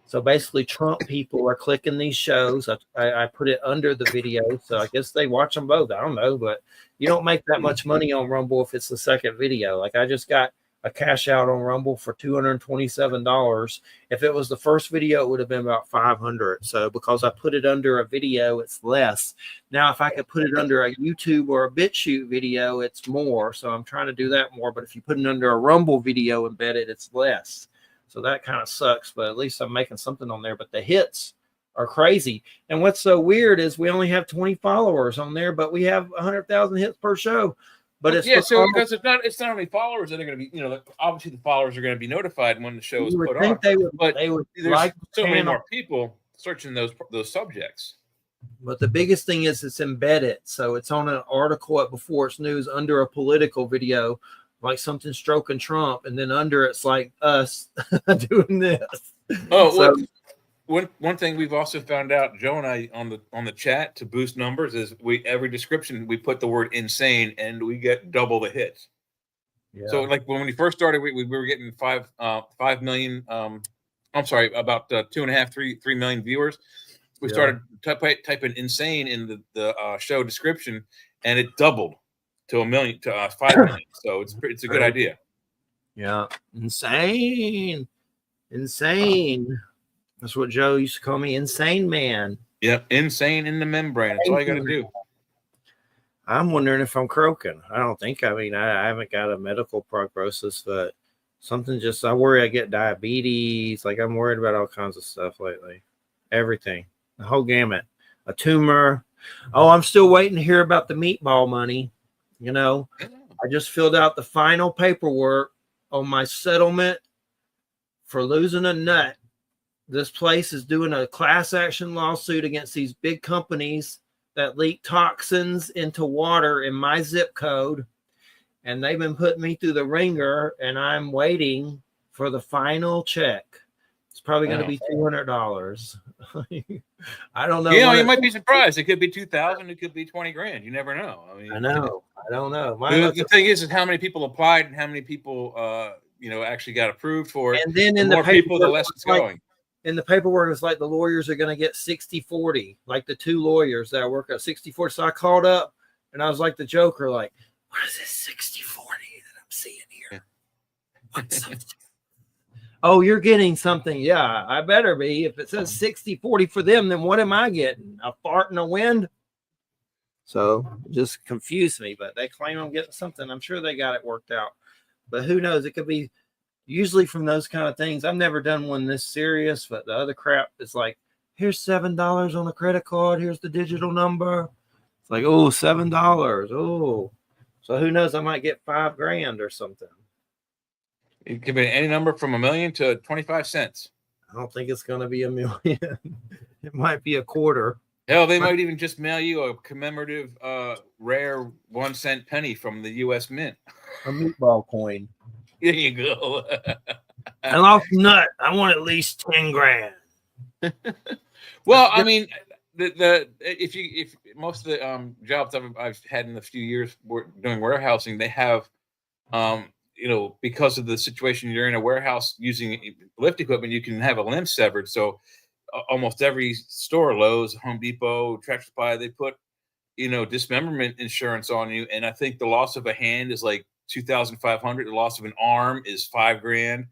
So basically, Trump people are clicking these shows. I put it under the video, so I guess they watch them both. I don't know, but you don't make that much money on Rumble if it's the second video. Like I just got a cash out on Rumble for $227. If it was the first video, it would have been about $500. So because I put it under a video, it's less. Now, if I could put it under a YouTube or a BitChute video, it's more. So I'm trying to do that more. But if you put it under a Rumble video embedded, it's less. So that kind of sucks. But at least I'm making something on there. But the hits are crazy. And what's so weird is we only have 20 followers on there, but we have 100,000 hits per show. But it's so because it's not only followers that are going to be, obviously the followers are going to be notified when the show is put on. They would there's like so many more people searching those subjects. But the biggest thing is it's embedded, so it's on an article at Before It's News under a political video, like something stroking Trump, and then under it's like us doing this. Oh, so, One thing we've also found out, Joe and I, on the chat to boost numbers is every description we put the word insane and we get double the hits. Yeah. So like when we first started, we were getting 5 million. About 2.5, 3 million viewers. We started typing insane in the show description, and it doubled to 5 million. So it's a good idea. Yeah, insane. That's what Joe used to call me, insane man. Yep, insane in the membrane. That's all you got to do. I'm wondering if I'm croaking. I don't think. I haven't got a medical prognosis, but something I worry I get diabetes. Like I'm worried about all kinds of stuff lately. Everything, the whole gamut. A tumor. Oh, I'm still waiting to hear about the meatball money. I just filled out the final paperwork on my settlement for losing a nut. This place is doing a class action lawsuit against these big companies that leak toxins into water in my zip code. And they've been putting me through the ringer, and I'm waiting for the final check. It's probably going to be $200. I don't know. You might be surprised. It could be $2,000. It could be $20,000. You never know. I know. I don't know. The thing is how many people applied and how many people, actually got approved for it. And then the more people, the less it's going. In the paperwork, it's like the lawyers are going to get 60-40, like the 2 lawyers that work at 60-40. So I called up and I was like the Joker, like, what is this 60-40 that I'm seeing here? What's Oh, you're getting something. Yeah, I better be. If it says 60-40 for them, then what am I getting? A fart in the wind? So it just confused me, but they claim I'm getting something. I'm sure they got it worked out. But who knows? It could be usually from those kind of things. I've never done one this serious, but the other crap is like, here's $7 on a credit card. Here's the digital number. It's like, oh, $7. Oh, so who knows? I might get $5,000 or something. It could be any number from $1 million to 25 cents. I don't think it's going to be $1 million. It might be a quarter. Hell, they might even just mail you a commemorative, rare 1 cent penny from the U.S. Mint. A meatball coin. There you go. I lost nut. I want at least $10,000. Well, I mean, if most of the jobs I've had in a few years doing warehousing, they have, because of the situation you're in a warehouse using lift equipment, you can have a limb severed. So almost every store, Lowe's, Home Depot, Tractor Supply, they put, dismemberment insurance on you. And I think the loss of a hand is like $2,500. The loss of an arm is $5,000.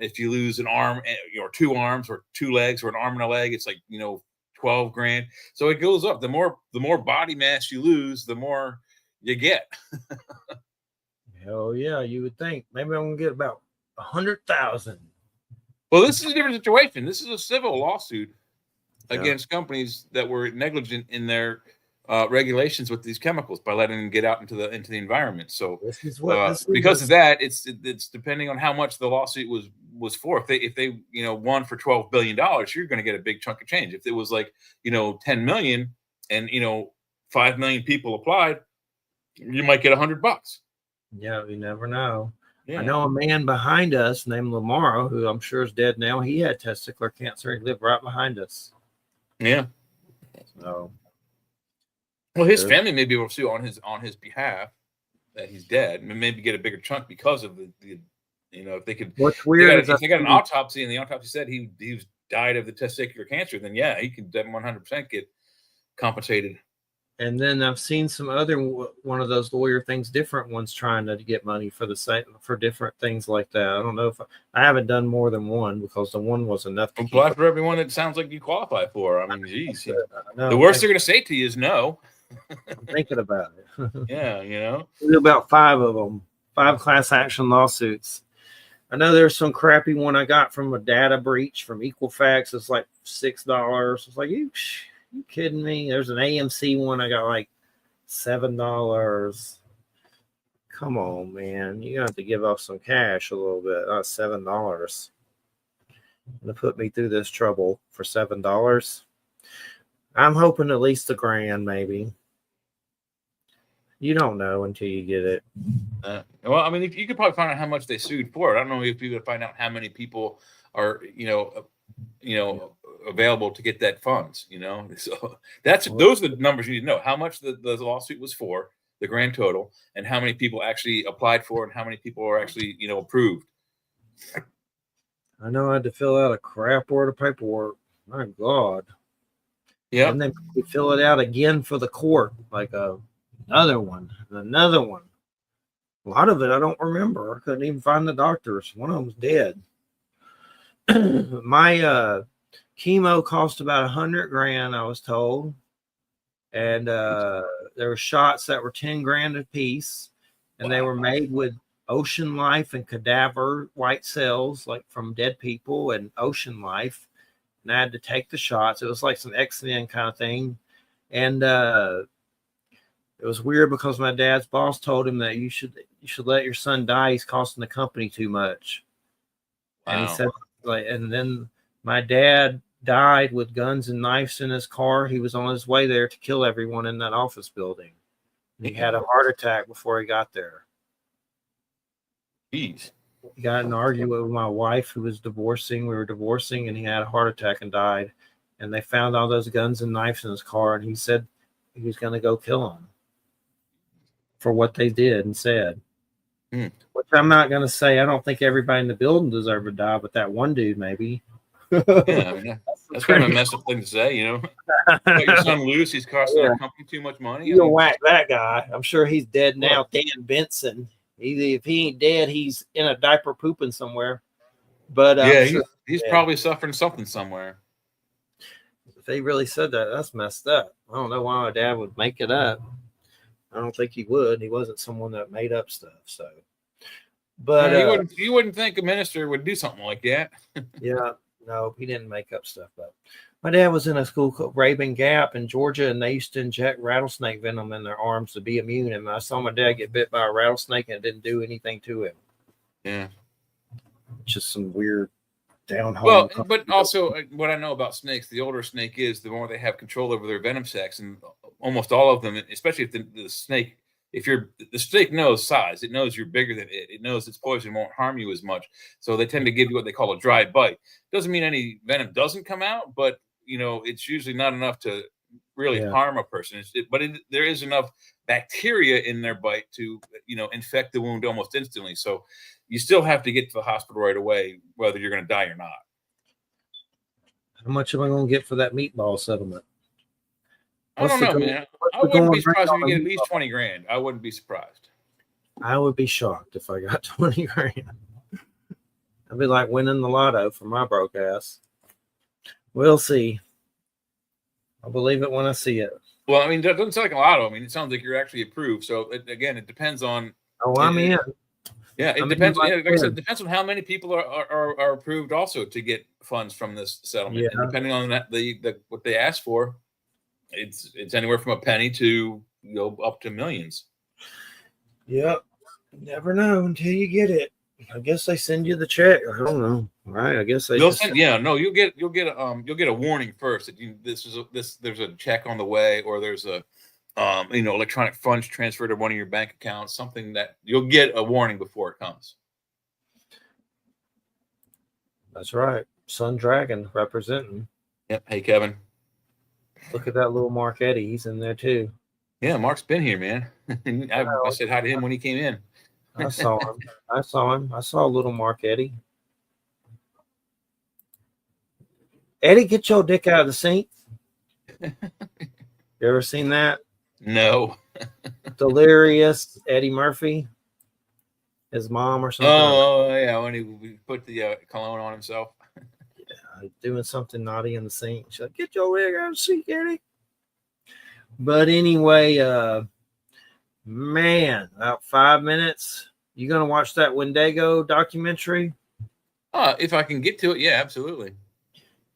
If you lose an arm or 2 arms or 2 legs or an arm and a leg, it's like, $12,000. So it goes up. The more body mass you lose, the more you get. Hell yeah, you would think. Maybe I'm gonna get about 100,000. Well, this is a different situation. This is a civil lawsuit against companies that were negligent in their regulations with these chemicals by letting them get out into the environment. So this is what because of that, it's depending on how much the lawsuit was for. If they won for $12 billion, you're going to get a big chunk of change. If it was like 10 million and 5 million people applied, you might get $100. Yeah, you never know. Yeah. I know a man behind us named Lamar, who I'm sure is dead now. He had testicular cancer. He lived right behind us. Yeah. So, well, his family may be able to sue on his behalf that he's dead, and maybe get a bigger chunk because of the if they could. What's weird if they got an autopsy and the autopsy said he died of the testicular cancer, then yeah, he could 100% get compensated. And then I've seen some other one of those lawyer things, different ones trying to get money for the site for different things like that. I don't know if I haven't done more than one because the one was enough to apply for everyone that sounds like you qualify for. I mean, geez, no, the worst they're going to say to you is no. I'm thinking about it. Yeah, about 5 of them, 5 class action lawsuits. I know there's some crappy one I got from a data breach from Equifax. It's like $6. It's like you kidding me? There's an AMC one I got like $7. Come on, man. You have to give up some cash a little bit. Not $7. To put me through this trouble for $7. I'm hoping at least $1,000 maybe. You don't know until you get it. Well, I mean, if you could probably find out how much they sued for it. I don't know if you could find out how many people are, available to get that funds. So those are the numbers you need to know. How much the lawsuit was for, the grand total, and how many people actually applied for, and how many people are actually approved. I know I had to fill out a crap load of paperwork. My God. Yeah. And then we fill it out again for the court, like another one. A lot of it I don't remember. I couldn't even find the doctors. One of them was dead. My chemo cost about $100,000, I was told. And there were shots that were $10,000 a piece. And they were made with ocean life and cadaver white cells, like from dead people and ocean life. And I had to take the shots. It was like some X-Men kind of thing. And it was weird because my dad's boss told him that you should let your son die. He's costing the company too much. Wow. And he said, and then my dad died with guns and knives in his car. He was on his way there to kill everyone in that office building. He had a heart attack before he got there. Jeez. He got in an argument with my wife who was divorcing. We were divorcing, and he had a heart attack and died. And they found all those guns and knives in his car, and he said he was going to go kill them for what they did and said. Which I'm not going to say. I don't think everybody in the building deserved to die, but that one dude maybe. Yeah, I mean, that's kind of a messed up thing to say, Let your son loose. He's costing our company too much money. You'll whack that guy. I'm sure he's dead now. Dan Benson. If he ain't dead, he's in a diaper pooping somewhere. But Yeah, I'm sure he's probably suffering something somewhere. if they really said that, that's messed up. I don't know why my dad would make it up. I don't think he would. He wasn't someone that made up stuff. So, but You wouldn't think a minister would do something like that. yeah, no, he didn't make up stuff. But my dad was in a school called Raven Gap in Georgia, and they used to inject rattlesnake venom in their arms to be immune. And I saw my dad get bit by a rattlesnake, and it didn't do anything to him. Yeah, Just some weird down home. well, but also what I know about snakes, the older a snake is, the more they have control over their venom sacs, and almost all of them, especially if the snake, the snake knows size, it knows you're bigger than it, it knows its poison won't harm you as much, so they tend to give you what they call a dry bite. Doesn't mean any venom doesn't come out, but it's usually not enough to really harm a person. There is enough bacteria in their bite to infect the wound almost instantly. So you still have to get to the hospital right away, whether you're going to die or not. How much am I going to get for that meatball settlement? I don't know, man. I wouldn't be surprised if you get at least 20 grand. I wouldn't be surprised. I would be shocked if I got 20 grand. I'd be like winning the lotto for my broke ass. We'll see. I'll believe it when I see it. Well, I mean, that doesn't sound like a lotto. I mean, it sounds like you're actually approved. So it depends on. Oh, I'm in. Yeah, it depends. Like I said, it depends on how many people are approved also to get funds from this settlement. Yeah. And depending on that, what they ask for, it's anywhere from a penny to up to millions. Yep. Never know until you get it. I guess they send you the check. I don't know. Right? I guess you'll get a warning first that there's a check on the way, or there's a electronic funds transfer to one of your bank accounts, something that you'll get a warning before it comes. That's right. Sun Dragon representing. Yep. Hey, Kevin. Look at that little Mark Eddy. He's in there too. Yeah, Mark's been here, man. I said hi to him when he came in. I saw him. I saw little Mark Eddy. Eddie, get your dick out of the sink. You ever seen that? No. Delirious Eddie Murphy, his mom or something. Oh yeah, when he put the cologne on himself. Yeah, doing something naughty in the sink. She's like, get your leg out of the sink, Eddie. But anyway, man, about 5 minutes. You gonna watch that Wendigo documentary? If I can get to it, yeah, absolutely.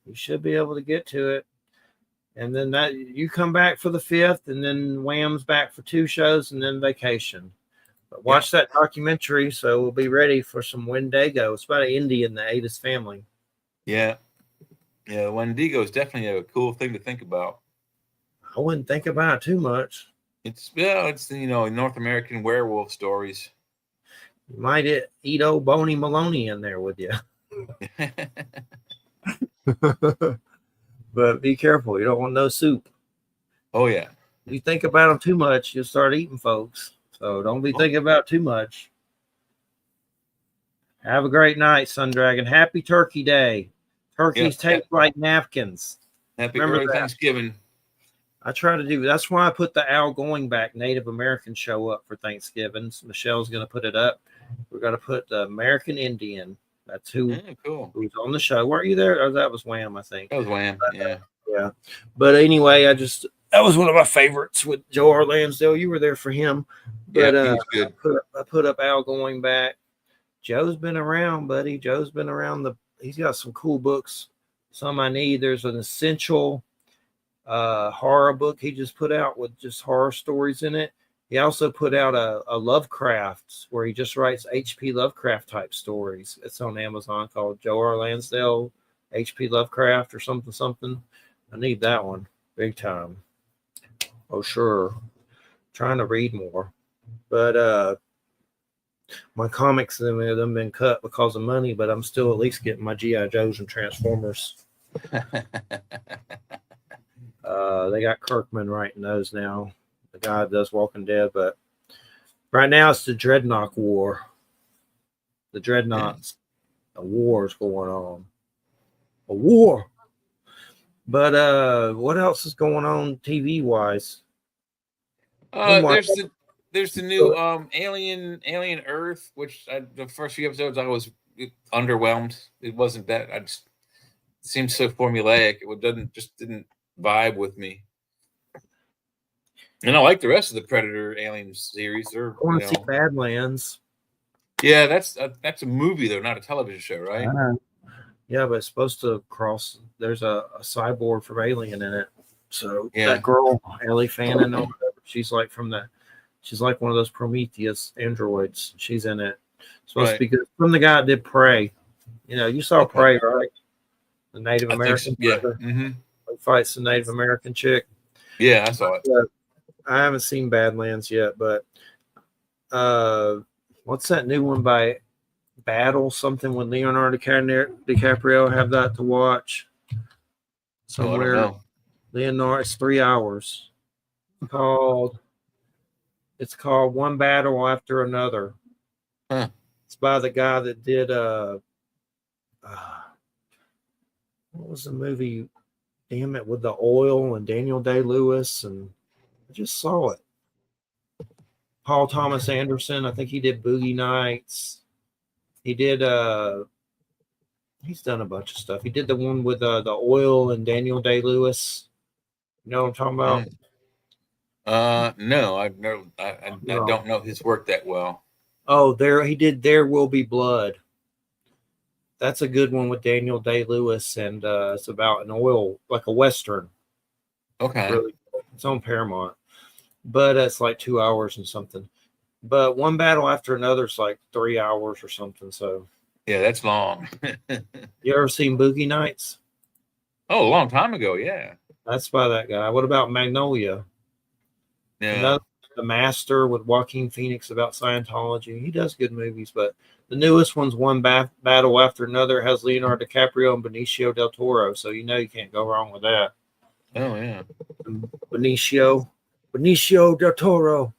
You should be able to get to it. And then that you come back for the 5th, and then Wham's back for 2 shows, and then vacation. But watch that documentary, so we'll be ready for some Wendigo. It's about an Indian that ate his family. Yeah, Wendigo is definitely a cool thing to think about. I wouldn't think about it too much. It's North American werewolf stories. You might eat old Boney Maloney in there with you. But be careful. You don't want no soup. Oh, yeah. If you think about them too much, you'll start eating folks. So don't be thinking about too much. Have a great night, Sun Dragon. Happy Turkey Day. Turkeys taste like napkins. Happy early Thanksgiving. I try to do. That's why I put the Al Going Back Native American show up for Thanksgiving. Michelle's going to put it up. We're going to put the American Indian. That's who's on the show. Weren't you there? Or that was Wham, I think. That was Wham, yeah. But anyway, that was one of my favorites with Joe R. Lansdale. You were there for him. But he's good. I put up Al Going Back. Joe's been around, buddy. Joe's been around. He's got some cool books. Some I need. There's an essential horror book he just put out with just horror stories in it. He also put out a Lovecraft where he just writes H.P. Lovecraft type stories. It's on Amazon called Joe R. Lansdale, H.P. Lovecraft or something. I need that one big time. Oh, sure. Trying to read more. But my comics, them been cut because of money, but I'm still at least getting my G.I. Joes and Transformers. They got Kirkman writing those now. The guy that does Walking Dead, but right now it's the Dreadnought War. The Dreadnoughts. A war is going on. A war. But what else is going on TV wise? there's the new Alien Earth, which the first few episodes I was underwhelmed. It wasn't that. It seemed so formulaic. It didn't vibe with me. And I like the rest of the Predator Alien series. I want to see Badlands. Yeah, that's a movie though, not a television show, right? Yeah, but it's supposed to cross. There's a cyborg from Alien in it. So that girl, Ellie Fannin, or whatever, she's like one of those Prometheus androids. She's in it. It's supposed to be good. From the guy that did Prey. You saw Prey, right? The Native American. Yeah. Mm-hmm. He fights the Native American chick. Yeah, I saw it. I haven't seen Badlands yet, but what's that new one by Battle? Something with Leonardo DiCaprio. Have that to watch somewhere. I don't know. Leonardo, it's 3 hours. It's called One Battle After Another. Huh. It's by the guy that did what was the movie? Damn it, with the oil and Daniel Day-Lewis, and I just saw it. Paul Thomas Anderson, I think he did Boogie Nights. He did he's done a bunch of stuff. He did the one with the oil and Daniel Day-Lewis. You know what I'm talking about? No, I don't know his work that well. Oh, he did There Will Be Blood. That's a good one with Daniel Day-Lewis, and it's about an oil, like a Western. Okay. Really, it's on Paramount. But it's like 2 hours and something. But One Battle After Another is like 3 hours or something. So yeah, that's long. You ever seen Boogie Nights? Oh, a long time ago, yeah. That's by that guy. What about Magnolia? Yeah. The Master with Joaquin Phoenix about Scientology. He does good movies, but the newest one's One Battle After Another. Has Leonardo DiCaprio and Benicio del Toro, so you can't go wrong with that. Oh yeah, Benicio del Toro.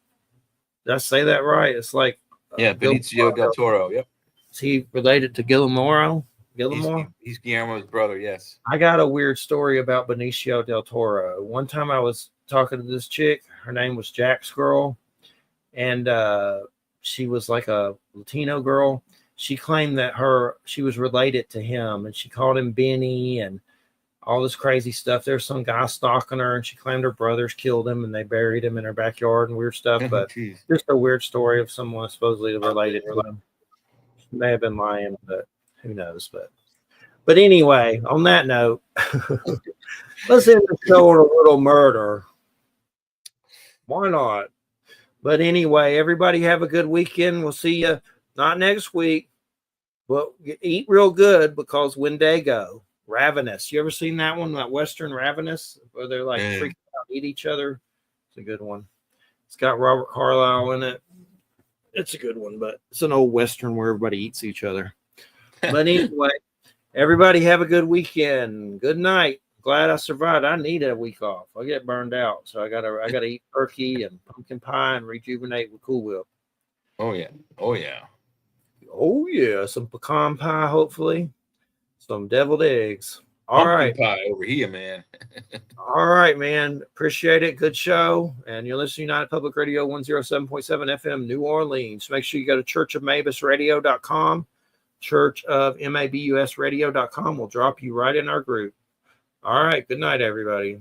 Did I say that right? It's like Benicio del Toro. Yep. Is he related to Guillermo? He's Guillermo's brother. Yes. I got a weird story about Benicio del Toro. One time I was talking to this chick. Her name was Jack's girl, and she was like a Latino girl. She claimed that she was related to him, and she called him Benny and all this crazy stuff. There's some guy stalking her, and she claimed her brothers killed him and they buried him in her backyard and weird stuff. But just a weird story of someone supposedly related to him. She may have been lying, but who knows? But anyway, on that note, let's end the show on a little murder. Why not? But anyway, everybody have a good weekend. We'll see you not next week, but eat real good because Wendigo, Ravenous. You ever seen that one, that Western Ravenous, where they're like freaking out, eat each other? It's a good one. It's got Robert Carlyle in it. It's a good one, but it's an old Western where everybody eats each other. But anyway, everybody have a good weekend. Good night. Glad I survived. I need a week off. I get burned out, so I gotta eat turkey and pumpkin pie and rejuvenate with Cool Whip. Oh yeah. Some pecan pie, hopefully. Some deviled eggs. Pumpkin pie over here, man. All right, man. Appreciate it. Good show. And you're listening to United Public Radio 107.7 FM, New Orleans. Make sure you go to churchofmabusradio.com. churchofmabusradio.com will drop you right in our group. All right. Good night, everybody.